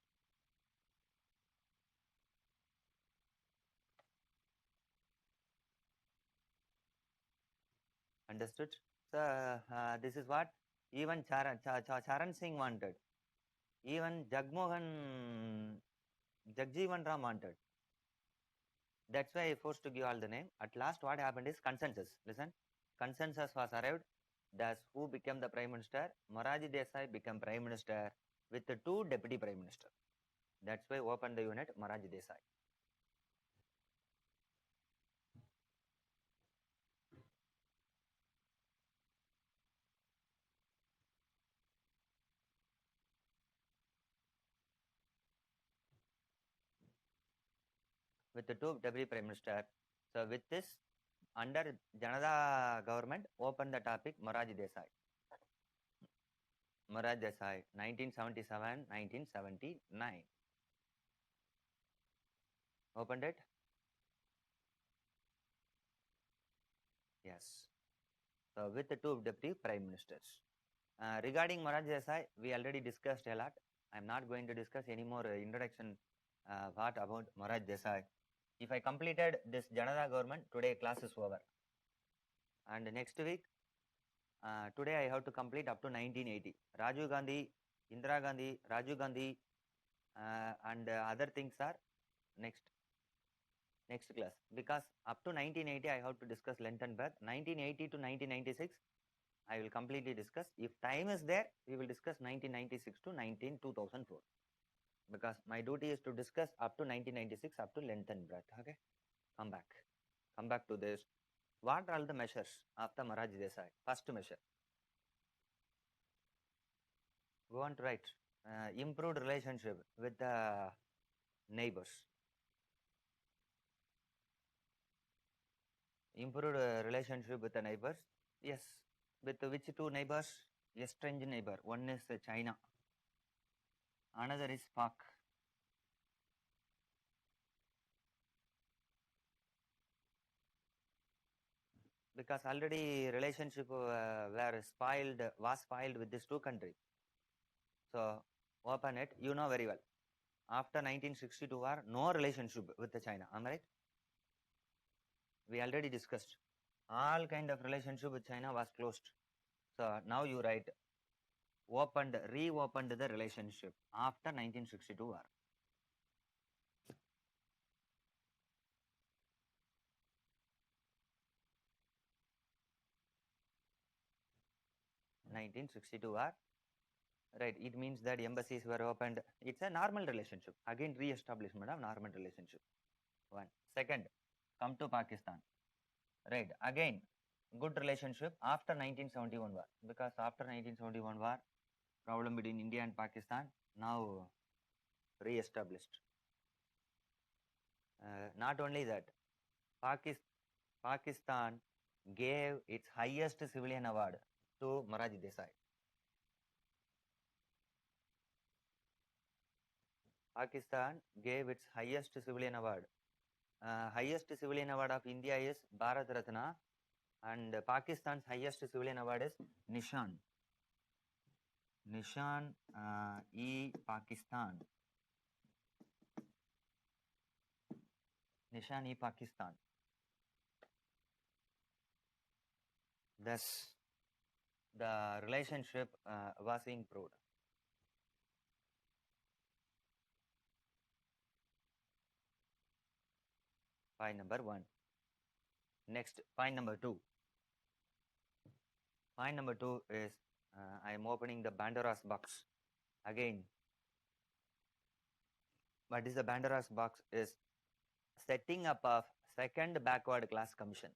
Understood? So this is what even Charan Singh wanted. Even Jagjeevan Ram wanted. That's why I forced to give all the name. At last, what happened is consensus. Listen, consensus was arrived. Thus, who became the prime minister? Morarji Desai became prime minister with the two deputy prime minister. That's why open the unit Morarji Desai. With the two deputy prime minister. So with this, under Janata government, open the topic Morarji Desai. Morarji Desai, 1977, 1979. Opened it? Yes. So with the two deputy prime ministers. Regarding Morarji Desai, we already discussed a lot. I'm not going to discuss any more introduction part about Morarji Desai. If I completed this Janata government, today class is over. And next week, today I have to complete up to 1980. Rajiv Gandhi, Indira Gandhi, Rajiv Gandhi, and other things are next class. Because up to 1980, I have to discuss length and breadth. 1980 to 1996, I will completely discuss. If time is there, we will discuss 1996 to 2004. Because my duty is to discuss up to 1996, up to length and breadth. Okay, come back to this. What are all the measures of the Morarji Desai? First measure, go on to write. Improved relationship with the neighbors. Improved relationship with the neighbors. Yes, with which two neighbors? A strange neighbor. One is China, another is Pak. Because already relationship was spoiled with these two countries. So open it, you know very well. After 1962 war, no relationship with the China. Am I right? We already discussed. All kind of relationship with China was closed. So now you write, reopened the relationship after 1962 war. 1962 war. Right, it means that embassies were opened. It's a normal relationship. Again, re-establishment of normal relationship. One. Second, come to Pakistan. Right, again, good relationship after 1971 war. Because after 1971 war, problem between India and Pakistan now re-established. Not only that, Pakistan gave its highest civilian award to Morarji Desai. Pakistan gave its highest civilian award. Highest civilian award of India is Bharat Ratna, and Pakistan's highest civilian award is Nishan. Nishan-e-Pakistan. Nishan-e-Pakistan. Thus, the relationship was improved. Point number 1. Next, point number 2. Point number 2 is I am opening the Pandora's box. Again, what is the Pandora's box is setting up of second backward class commission.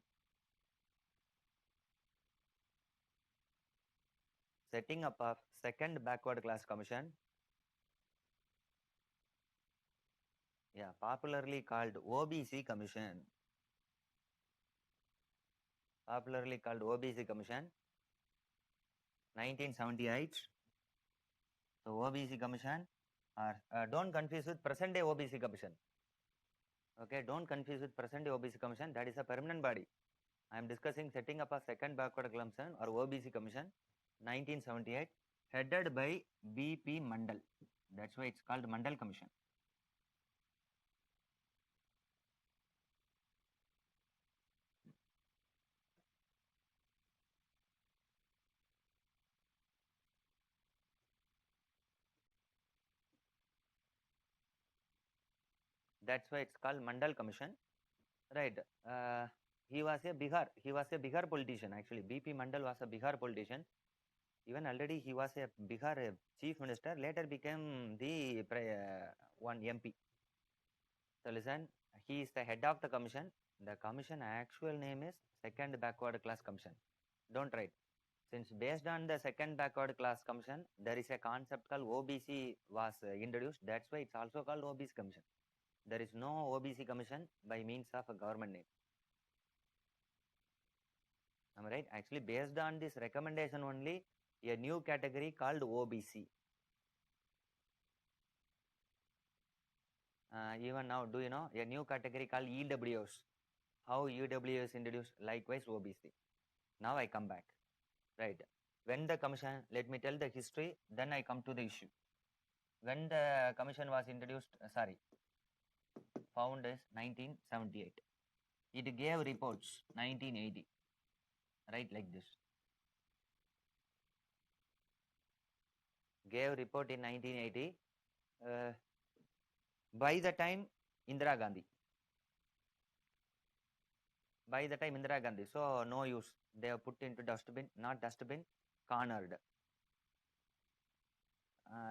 Setting up of second backward class commission, popularly called OBC commission. Popularly called OBC commission, 1978. So OBC commission, or don't confuse with present day OBC commission. Okay, don't confuse with present day OBC commission. That is a permanent body. I am discussing setting up a second backward commission or OBC commission, 1978, headed by B.P. Mandal. That's why it's called Mandal Commission. That's why it's called Mandal Commission, right? He was a Bihar politician actually. B.P. Mandal was a Bihar politician. Even already he was a Bihar chief minister. Later became the one MP. So listen, he is the head of the commission. The commission actual name is Second Backward Class Commission. Don't write. Since based on the Second Backward Class Commission, there is a concept called OBC was introduced. That's why it's also called OBC Commission. There is no OBC Commission by means of a government name. Am I right? Actually, based on this recommendation only, a new category called OBC. Even now, do you know a new category called EWS? How EWS introduced? Likewise, OBC. Now I come back. Right. When the commission, let me tell the history, then I come to the issue. When the commission was introduced, found is 1978. It gave reports 1980. Right, like this. Gave report in 1980. By the time Indira Gandhi. So no use. They are put into dustbin, not dustbin, cornered.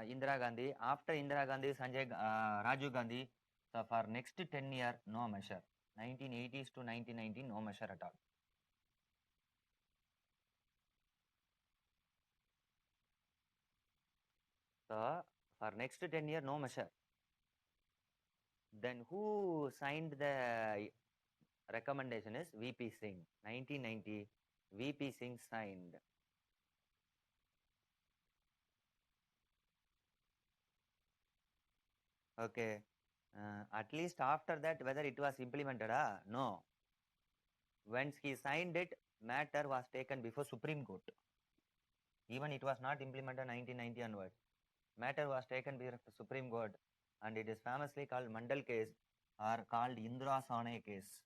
Indira Gandhi. After Indira Gandhi, Rajiv Gandhi. So for next 10 years, no measure. 1980s to 1990, no measure at all. So for next 10 years, no measure. Then who signed the recommendation is VP Singh. 1990, VP Singh signed. Okay. At least after that, whether it was implemented, no. Once he signed it, matter was taken before Supreme Court. Even it was not implemented 1990 onwards. Matter was taken before Supreme Court, and it is famously called Mandal case or called Indira Sane case.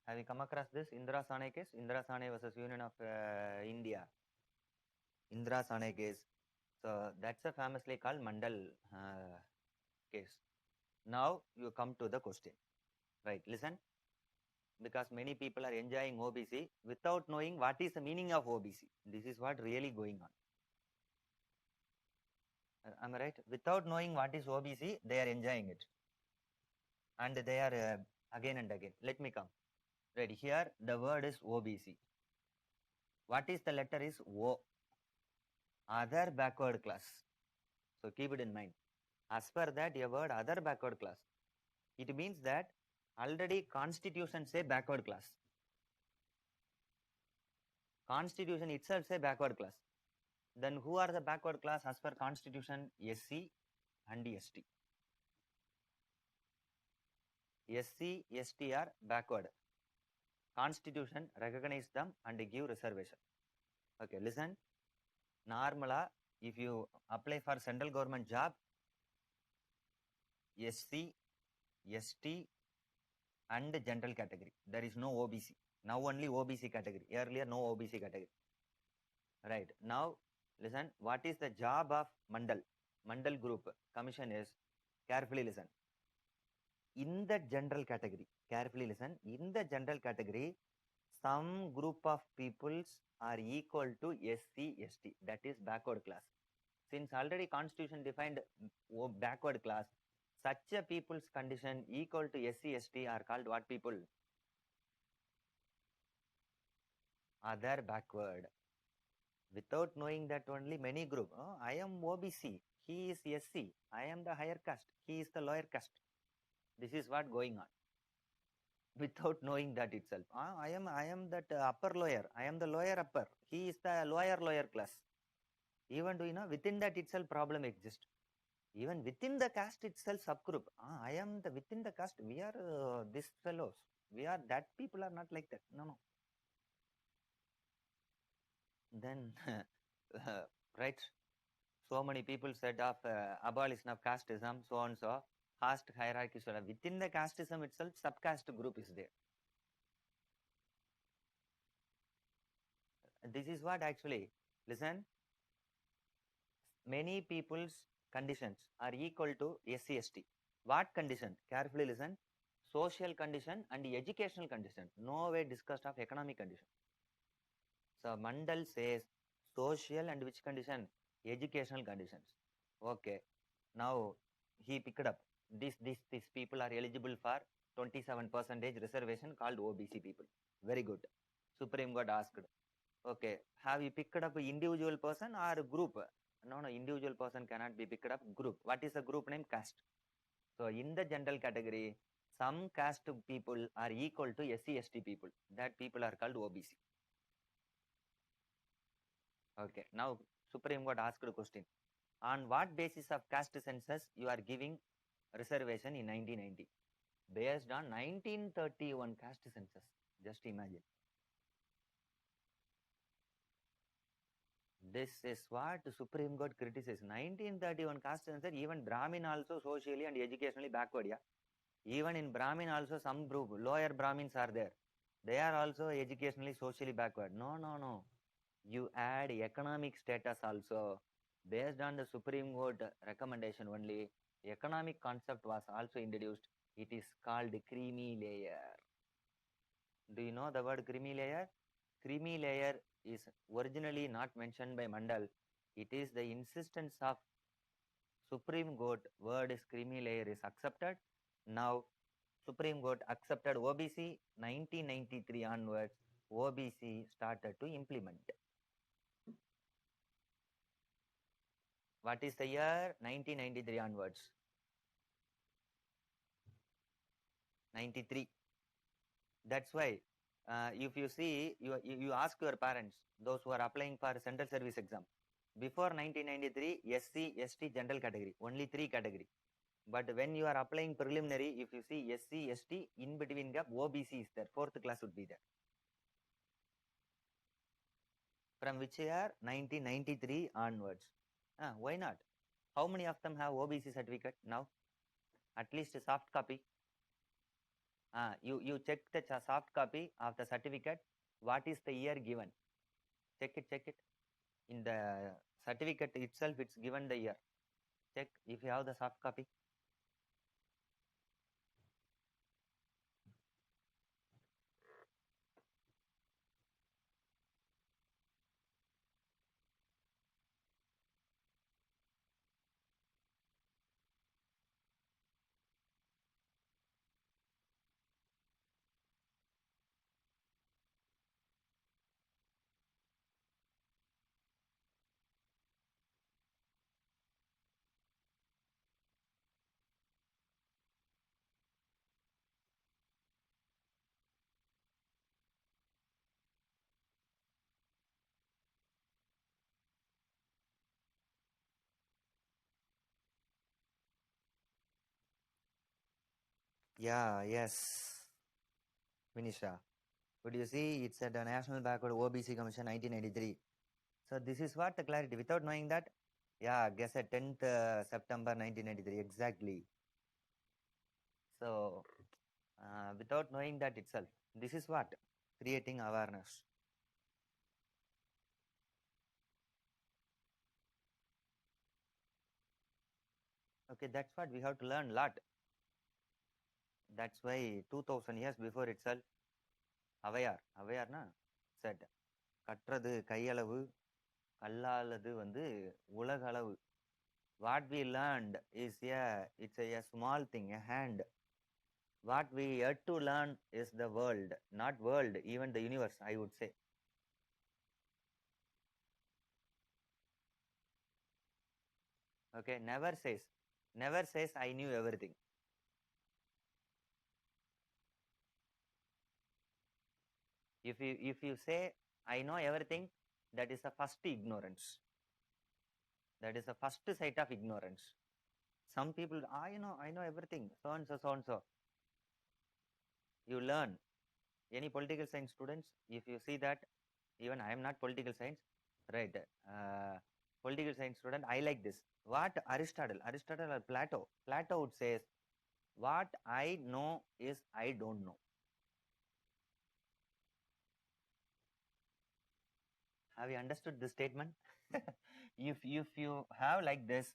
Have you come across this Indira Sane case? Indira Sane versus Union of India. Indira Sane case. So that's a famously called Mandal case. Now you come to the question. Right, listen. Because many people are enjoying OBC without knowing what is the meaning of OBC. This is what really going on. Am I right? Without knowing what is OBC, they are enjoying it. And they are again and again. Let me come. Right, here the word is OBC. What is the letter is O. Other backward class. So keep it in mind. As per that, a word other backward class. It means that already constitution say backward class. Constitution itself say backward class. Then who are the backward class as per constitution? SC and ST. SC, ST are backward. Constitution recognize them and give reservation. Okay, listen. Normala, if you apply for central government job, SC, ST, and general category. There is no OBC. Now only OBC category. Earlier, no OBC category. Right. Now, listen. What is the job of Mandal? Mandal Group Commission is, carefully listen. In the general category, carefully listen. In the general category, some group of peoples are equal to SC, ST. That is backward class. Since already constitution defined backward class, such a people's condition equal to SC, ST are called what people? Other backward. Without knowing that only many group, oh, I am OBC, he is SC, I am the higher caste, he is the lower caste. This is what going on. Without knowing that itself, I am that upper lower, I am the lower upper, he is the lower class. Even do you know within that itself problem exists. Even within the caste itself subgroup, I am the within the caste, we are these fellows, we are that, people are not like that. No. Then right, so many people said of abolition of casteism, so and so, caste hierarchy. So within the casteism itself, subcaste group is there. This is what actually, listen, many people's conditions are equal to SC, ST. What condition? Carefully listen. Social condition and educational condition. No way discussed of economic condition. So Mandal says social and which condition? Educational conditions. Okay. Now he picked up these people are eligible for 27% reservation called OBC people. Very good. Supreme Court asked, okay, have you picked up individual person or group? No, individual person cannot be picked up. Group. What is the group name? Caste. So in the general category, some caste people are equal to SC, ST people. That people are called OBC. Okay. Now Supreme Court asked a question. On what basis of caste census you are giving reservation in 1990? Based on 1931 caste census. Just imagine. This is what Supreme Court criticizes. 1931 caste census, even Brahmin also socially and educationally backward. Yeah. Even in Brahmin also some group, lower Brahmins are there. They are also educationally, socially backward. No. You add economic status also. Based on the Supreme Court recommendation only, economic concept was also introduced. It is called creamy layer. Do you know the word creamy layer? Creamy layer is originally not mentioned by Mandal. It is the insistence of Supreme Court word is creamy layer is accepted. Now Supreme Court accepted OBC. 1993 onwards, OBC started to implement. What is the year? 1993 onwards. 93. That's why if you see, you ask your parents, those who are applying for central service exam, before 1993, SC, ST general category, only 3 category. But when you are applying preliminary, if you see SC, ST, in between gap, OBC is there, 4th class would be there. From which year? 1993 onwards. Why not? How many of them have OBC certificate now? At least a soft copy. You check the soft copy of the certificate. What is the year given? Check it. In the certificate itself, it's given the year. Check if you have the soft copy. Yeah, yes, Vinisha. Could you see it's at the National Backward OBC Commission 1993. So this is what the clarity. Without knowing that, yeah, guess at 10th September 1993, exactly. So without knowing that itself, this is what? Creating awareness. Okay, that's what we have to learn a lot. That's why 2000 years before itself, அவையார்னா said கற்றது கையளவு கல்லாதது வந்து உலகளவு. What we learned is a small thing, a hand. What we yet to learn is the world, not world, even the universe, I would say. Okay, never says I knew everything. If you say I know everything, that is the first ignorance. That is the first sight of ignorance. Some people, I know everything, so and so, so and so. You learn. Any political science students, if you see that, even I am not political science, right? Political science student, I like this. What Aristotle or Plato would say is, what I know is I don't know. Have you understood this statement? If you have like this,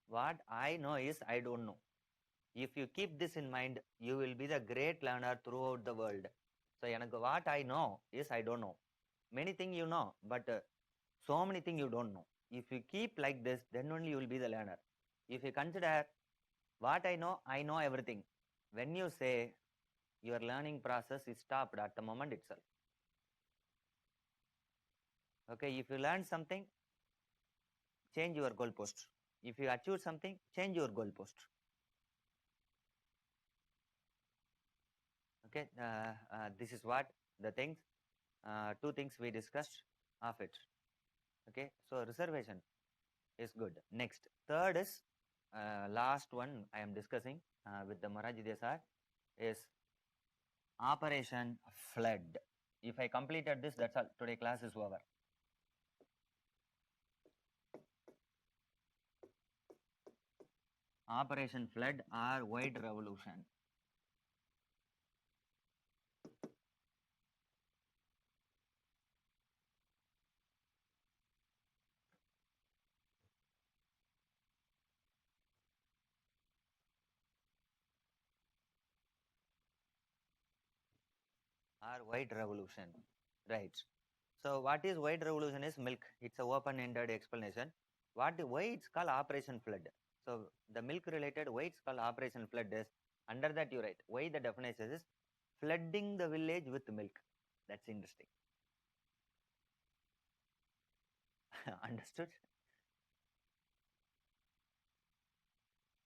what I know is I don't know. If you keep this in mind, you will be the great learner throughout the world. So எனக்கு what I know is I don't know. Many things you know, but so many things you don't know. If you keep like this, then only you will be the learner. If you consider what I know everything. When you say your learning process is stopped at the moment itself. Okay, if you learn something, change your goalpost. If you achieve something, change your goalpost. Okay, this is what the things, two things we discussed of it. Okay, so reservation is good. Next, third is last one I am discussing with the Moraji Desai is Operation Flood. If I completed this, that's all. Today class is over. Operation Flood or White Revolution. Or White Revolution. Right. So what is White Revolution is milk. It's a open-ended explanation. Why it's called Operation Flood. So the milk related why it's called Operation Flood is under that you write. Why the definition is flooding the village with milk. That's interesting. Understood?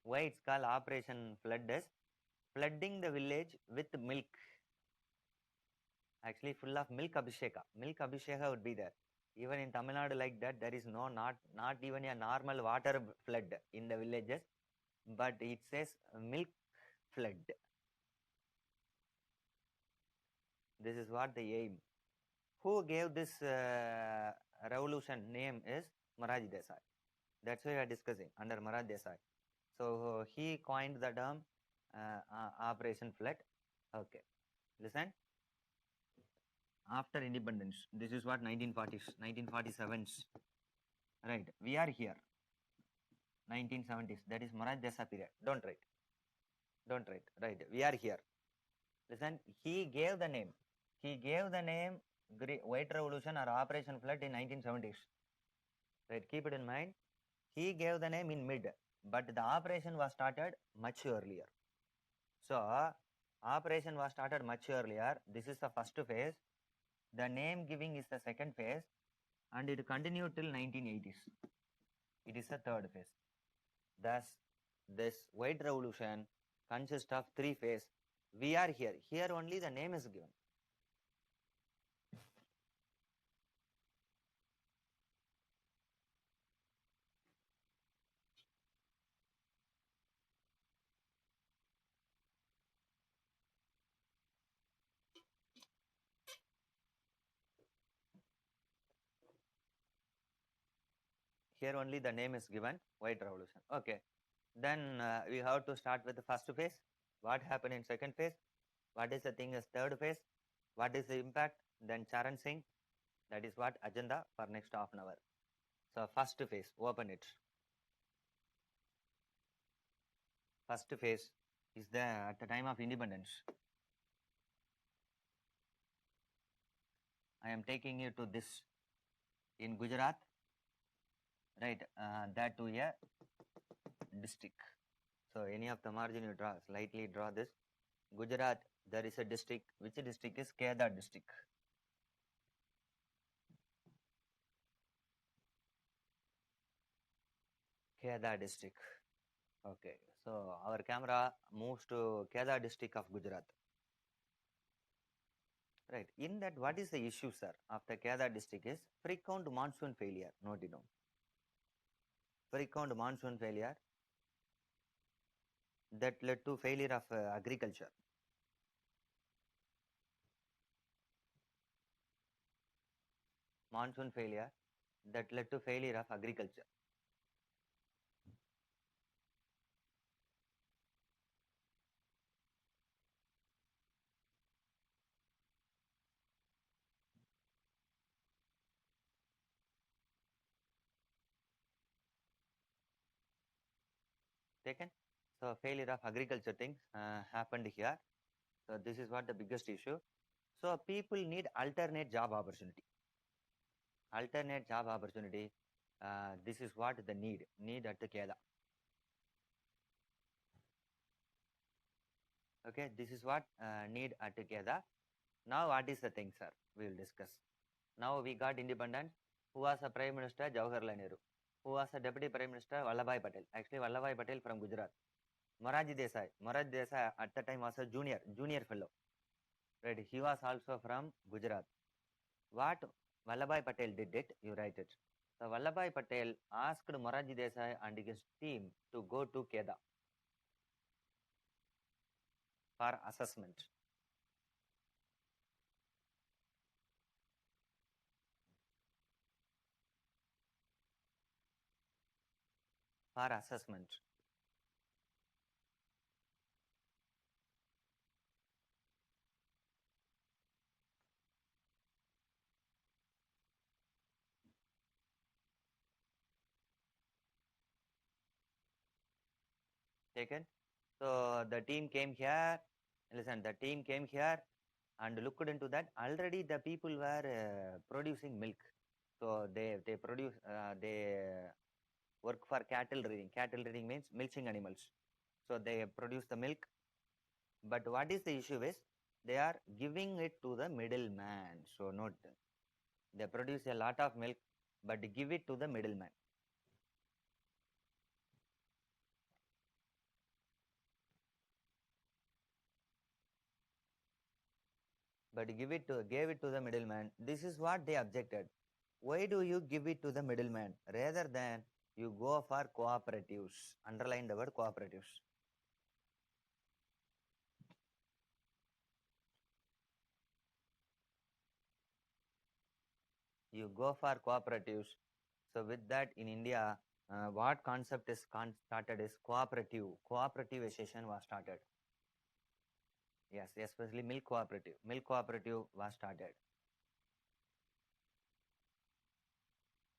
Why it's called Operation Flood is flooding the village with milk. Actually full of milk abhisheka. Milk abhisheka would be there. Even in Tamil Nadu like that, there is not even a normal water flood in the villages, but it says milk flood. This is what the aim. Who gave this revolution name is Moraji Desai. That's why we are discussing under Moraji Desai. So he coined the term Operation Flood. Okay, listen. After independence, this is what 1940s, 1947s. Right, we are here. 1970s, that is Moraji Desai period. Don't write. Right, we are here. Listen, he gave the name. He gave the name White Revolution or Operation Flood in 1970s. Right, keep it in mind. He gave the name in mid, but the operation was started much earlier. So, operation was started much earlier. This is the first phase. The name giving is the second phase, and it continued till 1980s. It is the third phase. Thus, this white revolution consists of three phases. We are here. Here only the name is given. Here only the name is given, white revolution. Okay. Then we have to start with the first phase. What happened in second phase? What is the thing is third phase? What is the impact? Then Charan Singh. That is what agenda for next half an hour. So first phase, open it. First phase is there at the time of independence. I am taking you to this in Gujarat, right? That to a district. So any of the margin you draw, slightly draw this. Gujarat, there is a district. Which district is Kedah district? Kedah district. Okay. So our camera moves to Kedah district of Gujarat. Right. In that, what is the issue, sir? After Kedah district is frequent monsoon failure. Note it down. Frequent monsoon failure that led to failure of agriculture. Monsoon failure that led to failure of agriculture. Taken. So failure of agriculture things happened here. So this is what the biggest issue. So people need alternate job opportunity. Alternate job opportunity. This is what the need at the Kedah. Okay, this is what need at Kedah. Now what is the thing, sir? We will discuss. Now we got independent. Who was the Prime Minister? Jawaharlal Nehru. Who was the Deputy Prime Minister? Vallabhbhai Patel. Actually, Vallabhbhai Patel from Gujarat. Moraji Desai. Moraji Desai at the time was a junior fellow. Right. He was also from Gujarat. What Vallabhbhai Patel did it, you write it. So Vallabhbhai Patel asked Moraji Desai and his team to go to Kedah for assessment. For assessment. Taken. So the team came here. Listen, the team came here and looked into that. Already the people were producing milk. So they produce they work for cattle rearing. Cattle rearing means milking animals. So they produce the milk. But what is the issue is they are giving it to the middleman. So note, they produce a lot of milk, but give it to the middleman. But gave it to the middleman. This is what they objected. Why do you give it to the middleman rather than you go for cooperatives? Underline the word cooperatives. You go for cooperatives. So with that, in India, what concept is started is cooperative. Cooperativization was started. Yes, especially milk cooperative. Milk cooperative was started.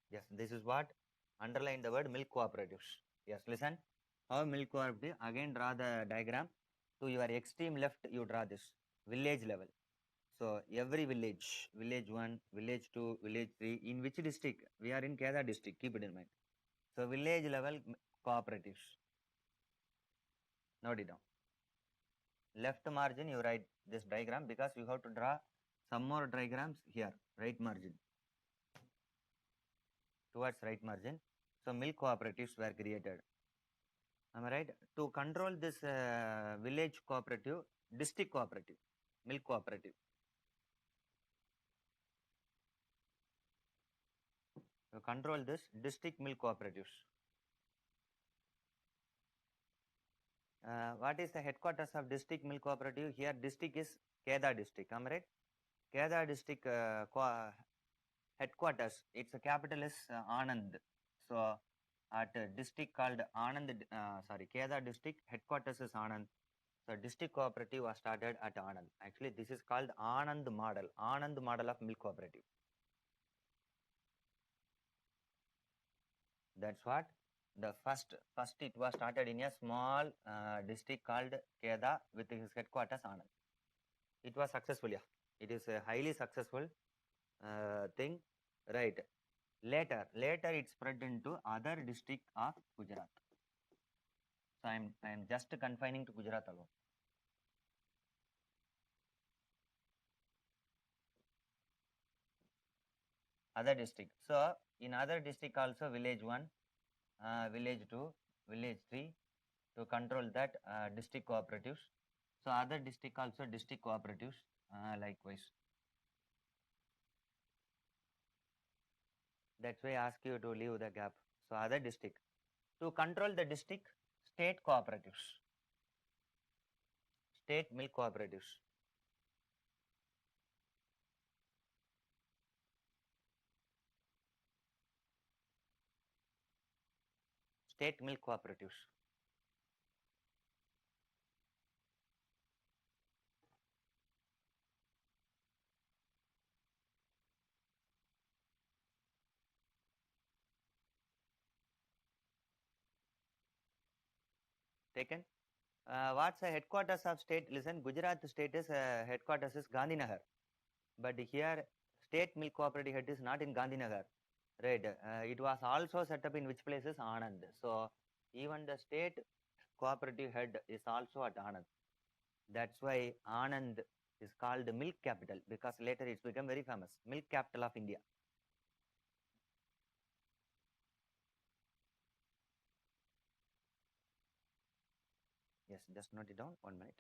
Yes, this is what underline the word milk cooperatives. Yes, listen. How milk cooperative? Again, draw the diagram. To your extreme left, you draw this village level. So every village 1, village 2, village 3, in which district? We are in Kedah district, keep it in mind. So village level cooperatives. Note it down. Left margin, you write this diagram because you have to draw some more diagrams here, right margin. Towards right margin. So milk cooperatives were created. Am I right? To control this village cooperative, district cooperative, milk cooperative. To control this district milk cooperatives. What is the headquarters of district milk cooperative? Here district is Keda district. Am I right? Keda district headquarters, its capital is Anand. So at a district called Anand, Keda district headquarters is Anand. So district cooperative was started at Anand. Actually, this is called Anand model of milk cooperative. That's what the first it was started in a small district called Keda with his headquarters Anand. It was successful, yeah. It is a highly successful thing, right? Later it spread into other district of Gujarat. So I am just confining to Gujarat alone. Other district. So in other district also village 1, village 2, village 3 to control that district cooperatives. So other district also district cooperatives likewise. That's why I ask you to leave the gap. So other district. To control the district, state cooperatives. State milk cooperatives. State milk cooperatives. Taken. What's the headquarters of state? Listen, Gujarat state is headquarters is Gandhinagar. But here, state milk cooperative head is not in Gandhinagar. Right. It was also set up in which place is Anand. So even the state cooperative head is also at Anand. That's why Anand is called milk capital, because later it's become very famous. Milk capital of India. Yes, just note it down. 1 minute.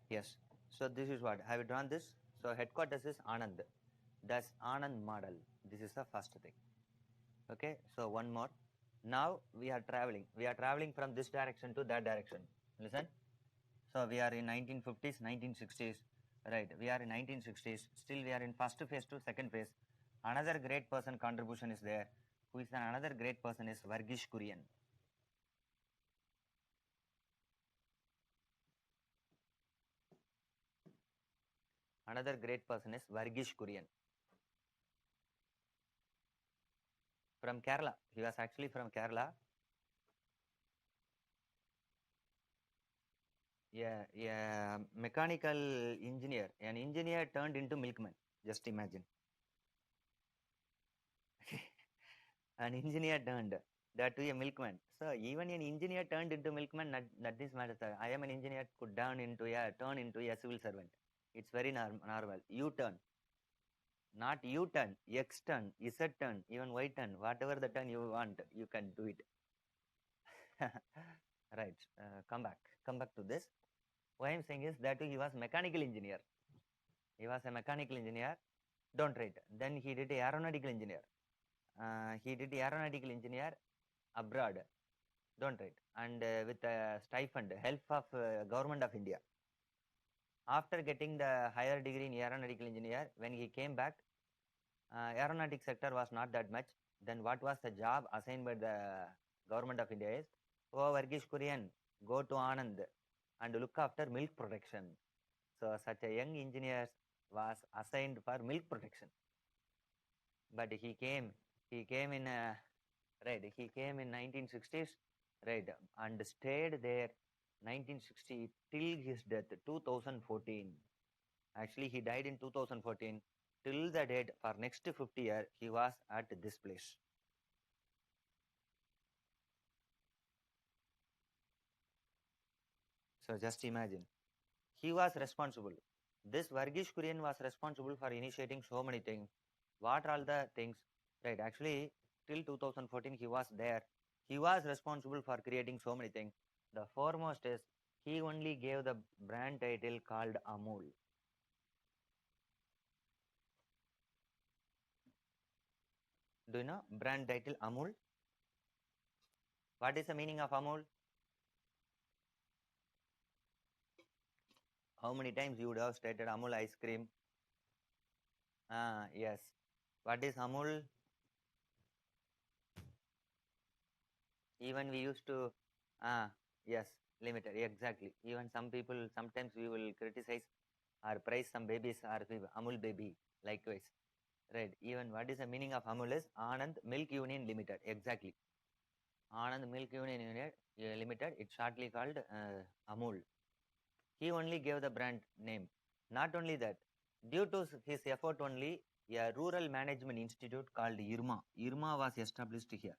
Yes. So this is what have you drawn this? So headquarters is Anand. That's Anand model. This is the first thing. Okay. So one more. Now we are traveling. We are traveling from this direction to that direction. Listen. So we are in 1950s, 1960s. Right. We are in 1960s. Still we are in first phase to second phase. Another great person contribution is there. Who is another great person is Vargish Kurian. Another great person is Vargish Kurian. From Kerala. He was actually from Kerala. Yeah, mechanical engineer. An engineer turned into milkman. Just imagine. An engineer turned that to a milkman. So even an engineer turned into milkman, not this matters. I am an engineer could turn into a civil servant. It's very normal. U turn, not U turn, X turn, Z turn, even Y turn, whatever the turn you want, you can do it. Right. Come back to this. What I'm saying is that he was mechanical engineer. He was a mechanical engineer. Don't write. Then he did aeronautical engineer. He did aeronautical engineer abroad. Don't write. And with a stipend, help of government of India. After getting the higher degree in aeronautical engineer, when he came back, aeronautic sector was not that much. Then what was the job assigned by the government of India is, oh, Vargish Kurian, go to Anand and look after milk production. So such a young engineer was assigned for milk protection. But he came in right, he came in 1960s, right, and stayed there 1960 till his death, 2014. Actually, he died in 2014. Till the date, for next 50 years, he was at this place. So just imagine. He was responsible. This Vargish Kurian was responsible for initiating so many things. What are all the things? Right, actually, till 2014, he was there. He was responsible for creating so many things. The foremost is he only gave the brand title called Amul. Do you know brand title Amul? What is the meaning of Amul? How many times you would have stated Amul ice cream? Ah, yes. What is Amul? Even we used to, ah, yes, limited, exactly. Even some people, sometimes we will criticize or praise some babies or Amul baby, likewise. Right. Even what is the meaning of Amul is Anand Milk Union Limited. Exactly. Anand Milk Union Limited. It's shortly called Amul. He only gave the brand name. Not only that, due to his effort only, a rural management institute called IRMA. IRMA was established here.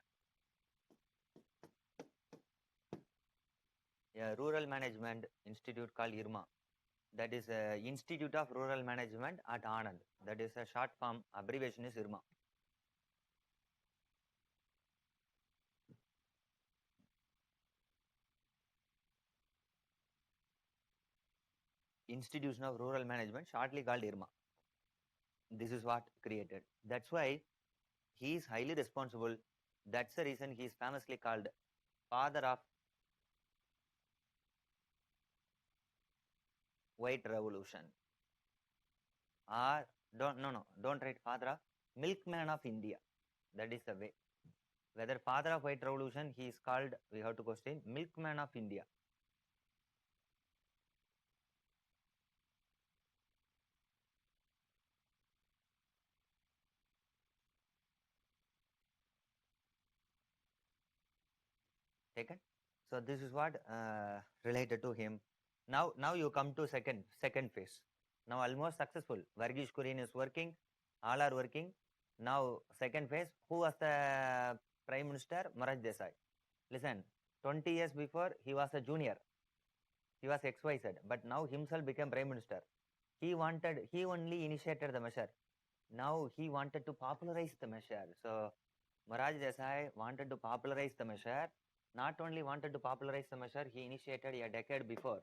A rural management institute called IRMA. That is Institute of Rural Management at Anand. That is a short form, abbreviation is IRMA. Institution of Rural Management, shortly called IRMA. This is what created. That's why he is highly responsible. That's the reason he is famously called father of white revolution. Or don't write father of milkman of India. That is the way. Whether father of white revolution, he is called, we have to question, milkman of India. Taken. So this is what related to him. Now you come to second phase. Now almost successful. Vargish Kurian is working. All are working. Now second phase. Who was the prime minister? Morarji Desai. Listen. 20 years before he was a junior. He was XYZ. But now himself became prime minister. He only initiated the measure. Now he wanted to popularize the measure. So Morarji Desai wanted to popularize the measure. Not only wanted to popularize the measure, he initiated a decade before.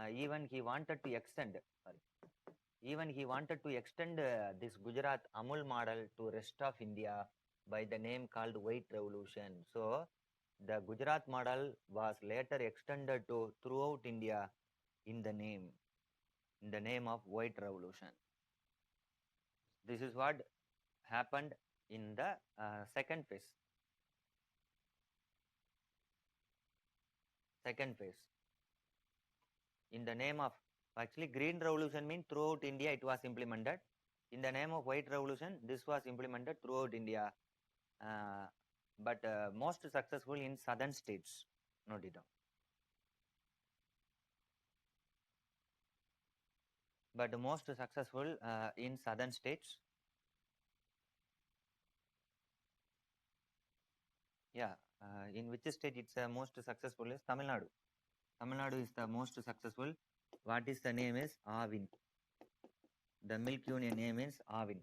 Even he wanted to extend, sorry, even he wanted to extend this Gujarat Amul model to rest of India by the name called White Revolution. So the Gujarat model was later extended to throughout India in the name of White Revolution. This is what happened in the second phase. Second phase. In the name of, actually green revolution means throughout India it was implemented. In the name of white revolution, this was implemented throughout India, uh, but most successful in southern states. Note it down. But most successful in southern states. Yeah, in which state it's most successful is Tamil Nadu. Tamil Nadu is the most successful. What is the name is Avin. The milk union name is Avin.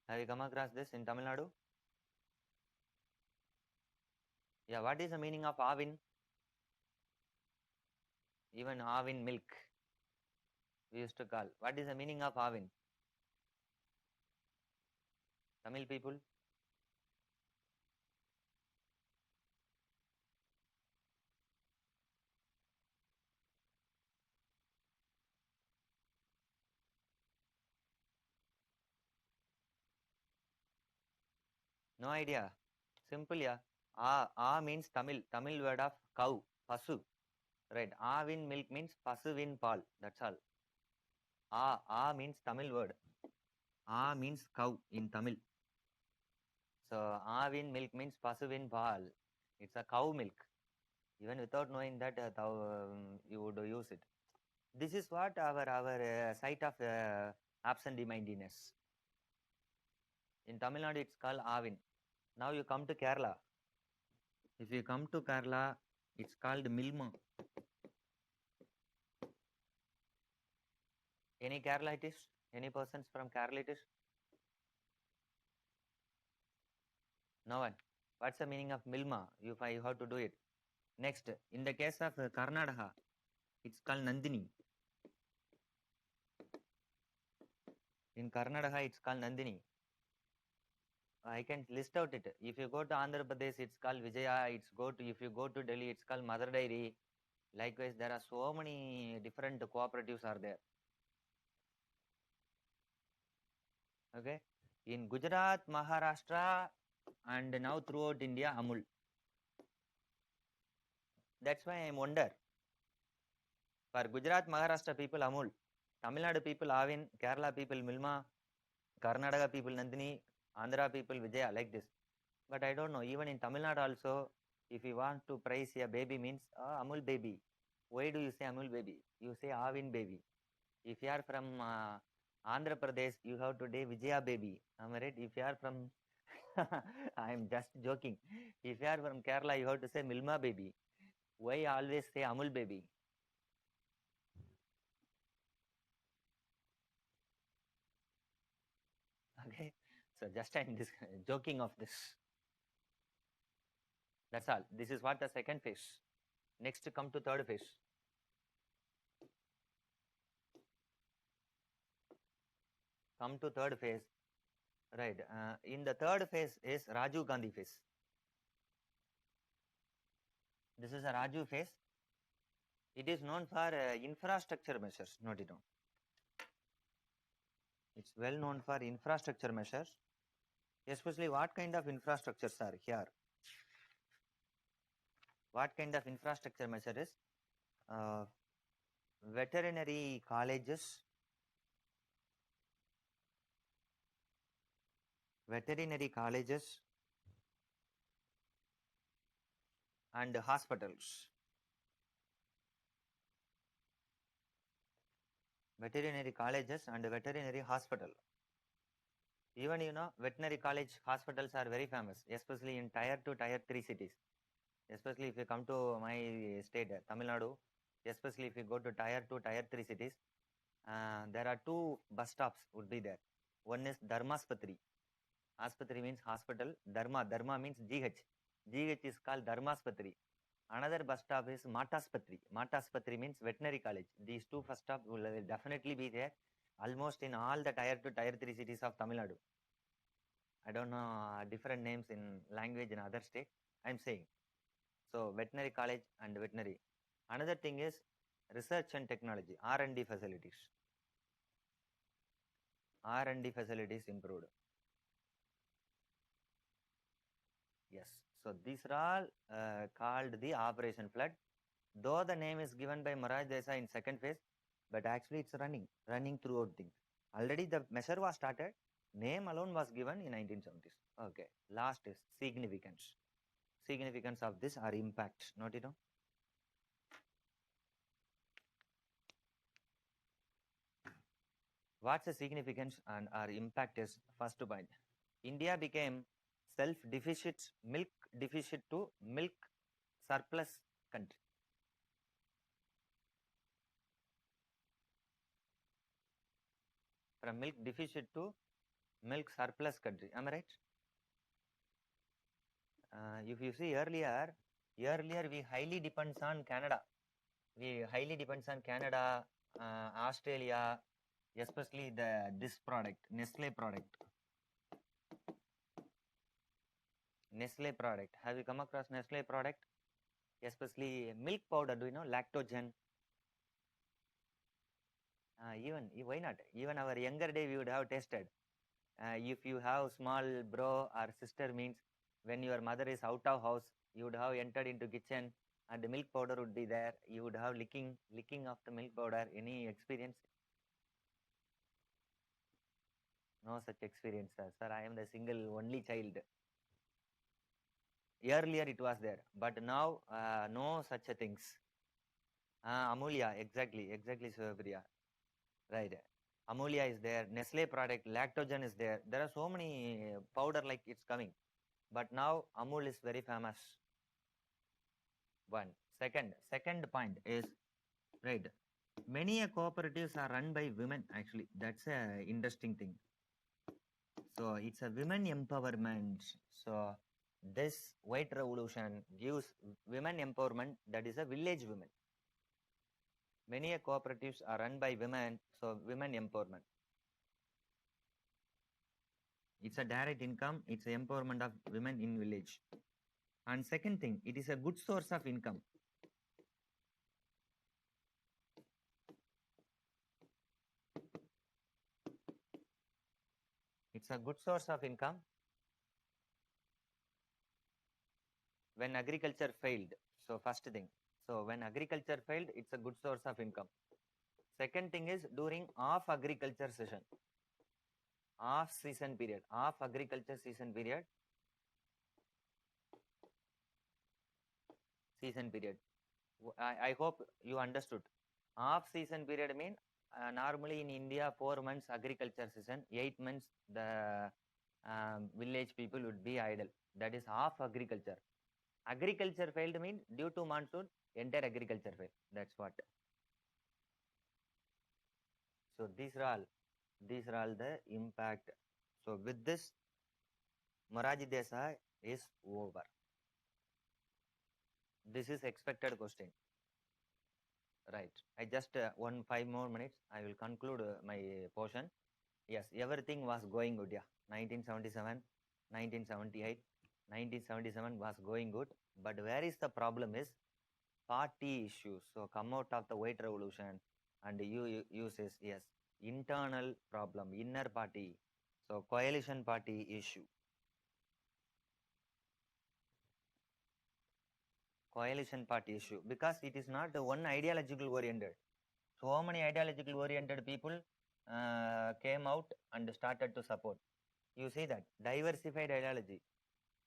Have you come across this in Tamil Nadu? Yeah, what is the meaning of Avin? Even Avin milk we used to call. What is the meaning of Avin? Tamil people? No idea. Simple, yeah. A means Tamil. Tamil word of cow, pasu. Right. Avin milk means pasuvin pal. That's all. Means Tamil word. Means cow in Tamil. So Avin milk means pasuvin pal. It's a cow milk. Even without knowing that, you would use it. This is what our site of absent-mindedness. In Tamil Nadu, it's called Avin. Now you come to Kerala. If you come to Kerala, it's called Milma. Any Keralitis? Any persons from Keralitis? No one. What's the meaning of Milma? You have to do it. Next, in the case of Karnataka, it's called Nandini. In Karnataka, it's called Nandini. I can list out it. If you go to Andhra Pradesh, it's called Vijaya. If you go to Delhi, it's called Mother Dairy. Likewise, there are so many different cooperatives are there. Okay. In Gujarat, Maharashtra, and now throughout India, Amul. That's why I wonder. For Gujarat, Maharashtra people, Amul. Tamil Nadu people, Avin. Kerala people, Milma. Karnataka people, Nandini. Andhra people, Vijaya, like this. But I don't know. Even in Tamil Nadu also, if you want to praise a baby means Amul baby. Why do you say Amul baby? You say Avin baby. If you are from Andhra Pradesh, you have to say Vijaya baby. Am I right? If you are from, I am just joking. If you are from Kerala, you have to say Milma baby. Why always say Amul baby? Okay. So just I'm joking of this. That's all. This is what the second phase. Next, come to third phase. Come to third phase. Right. In the third phase is Rajiv Gandhi phase. This is a Rajiv phase. It is known for infrastructure measures. Note it down. It's well known for infrastructure measures. Especially what kind of infrastructures are here? What kind of infrastructure measure is? Uh, Veterinary colleges, and hospitals. Veterinary colleges and veterinary hospital. Even veterinary college hospitals are very famous, especially in tier 2, tier 3 cities. Especially if you come to my state, Tamil Nadu, especially if you go to tier 2, tier 3 cities, there are two bus stops would be there. One is Dharmaspatri. Aspatri means hospital. Dharma means GH. GH is called Dharmaspatri. Another bus stop is Mataspatri. Mataspatri means veterinary college. These two bus stops will definitely be there almost in all the tier 2, tier 3 cities of Tamil Nadu. I don't know different names in language in other states. I'm saying. So veterinary college and veterinary. Another thing is research and technology, R&D facilities. R&D facilities improved. Yes. So these are all called the Operation Flood. Though the name is given by Morarji Desai in second phase, but actually it's running throughout things. Already the measure was started. Name alone was given in 1970s. Okay. Last is significance. Significance of this or impact. Note it down. What's the significance and our impact is first point. India became milk deficit to milk surplus country. From milk deficit to milk surplus country. Am I right? If you see earlier we highly depends on Canada. We highly depends on Canada, Australia, especially this product, Nestle product. Nestle product. Have you come across Nestle product? Especially milk powder. Do you know lactogen? Even why not? Even our younger day we would have tested. If you have small bro or sister means when your mother is out of house, you would have entered into kitchen and the milk powder would be there. You would have licking of the milk powder. Any experience? No such experience, sir. Sir, I am the single only child. Earlier it was there, but now no such a things. Amulia, exactly, Surya. Right. Amulia is there, Nestle product, Lactogen is there. There are so many powder like it's coming. But now Amul is very famous. One. Second point is right. Many cooperatives are run by women actually. That's a interesting thing. So it's a women empowerment. So this white revolution gives women empowerment, that is a village women. Many cooperatives are run by women, so women empowerment. It's a direct income, it's the empowerment of women in village. And second thing, it is a good source of income. It's a good source of income when agriculture failed. So first thing. So when agriculture failed, it's a good source of income. Second thing is during off agriculture season. Off season period. Off agriculture season period. Season period. I hope you understood. Off season period mean normally in India 4 months agriculture season, 8 months the village people would be idle. That is off agriculture. Agriculture failed mean due to monsoon, entire agriculture failed. That's what. So these are all the impact. So with this, Moraji Desai is over. This is expected question. Right. I just 5 more minutes. I will conclude my portion. Yes, everything was going good. Yeah, 1977, 1978, 1977 was going good. But where is the problem is party issues. So come out of the white revolution and you uses yes internal problem, inner party. So coalition party issue. Coalition party issue because it is not one ideological oriented. So many ideological oriented people came out and started to support. You see that diversified ideology.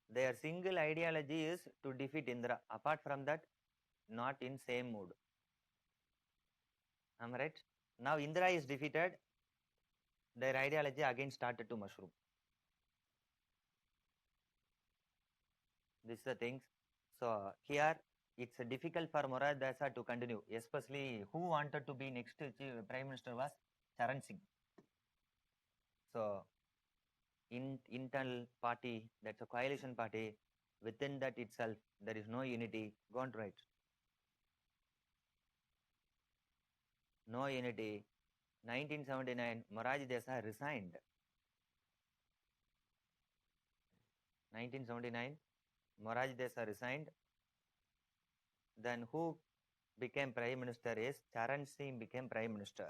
Their single ideology is to defeat Indra. Apart from that, not in same mood. Am I right? Now Indra is defeated. Their ideology again started to mushroom. This is the things. So here it's difficult for Morad Dasa to continue, especially who wanted to be next Prime Minister was Charan Singh. So internal party, that's a coalition party, within that itself there is no unity. Go on to write. No unity. 1979, Moraji Desai resigned. 1979, Moraji Desai resigned. Then who became Prime Minister is Charan Singh became Prime Minister.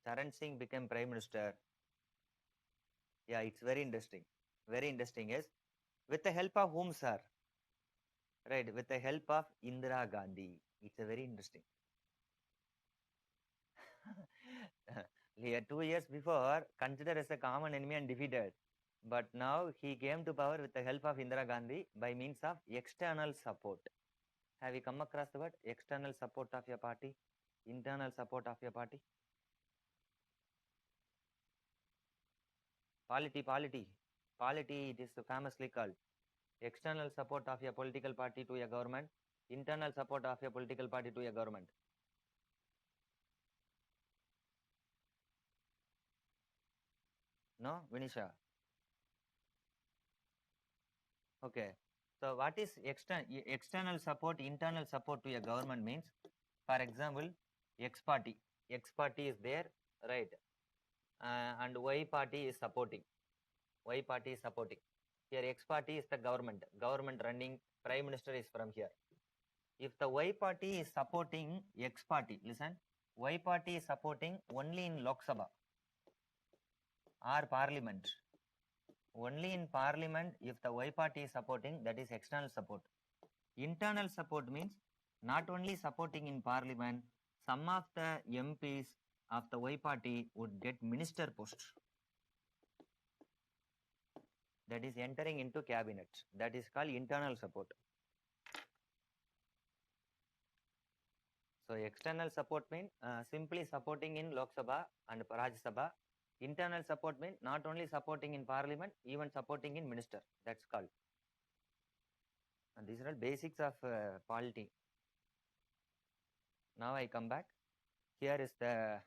Charan Singh became Prime Minister. Yeah, it's very interesting. Very interesting is with the help of whom, sir? Right, with the help of Indira Gandhi. It's a very interesting. Yeah, 2 years before, considered as a common enemy and defeated. But now he came to power with the help of Indira Gandhi by means of external support. Have you come across the word external support of your party? Internal support of your party? Polity, it is famously called. External support of your political party to your government, internal support of your political party to your government. No, Vinisha? Okay. So what is external support, internal support to your government means? For example, X party. X party is there, right? And Y party is supporting. Y party is supporting. Here X party is the government. Government running, Prime Minister is from here. If the Y party is supporting X party, listen, Y party is supporting only in Lok Sabha or Parliament. Only in parliament, if the Y party is supporting, that is external support. Internal support means not only supporting in parliament, some of the MPs of the Y party would get minister posts. That is entering into cabinet. That is called internal support. So external support means simply supporting in Lok Sabha and Rajya Sabha. Internal support means not only supporting in parliament, even supporting in minister. That's called. And these are all basics of polity. Now I come back. Here is the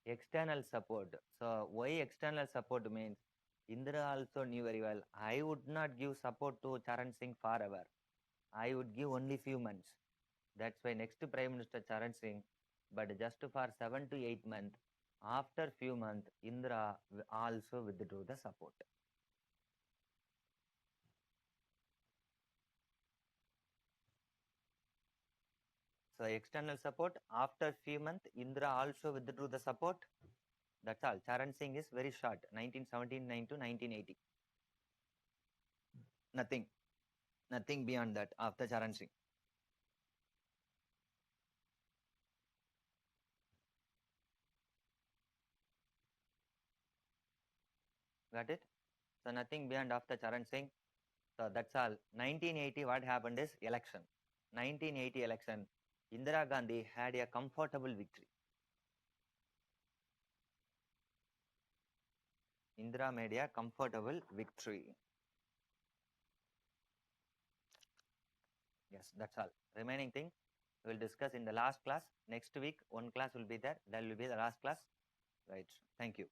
external support. So why external support means Indira also knew very well. I would not give support to Charan Singh forever. I would give only few months. That's why next Prime Minister Charan Singh, but just for 7 to 8 months. After few months, Indira also withdrew the support. So external support, after few months, Indira also withdrew the support. That's all. Charan Singh is very short, 1979 to 1980. Nothing. Nothing beyond that after Charan Singh. Got it? So nothing beyond after Charan Singh. So that's all. 1980, what happened is election. 1980 election, Indira Gandhi had a comfortable victory. Indira made a comfortable victory. Yes, that's all. Remaining thing we will discuss in the last class. Next week, one class will be there. That will be the last class. Right. Thank you.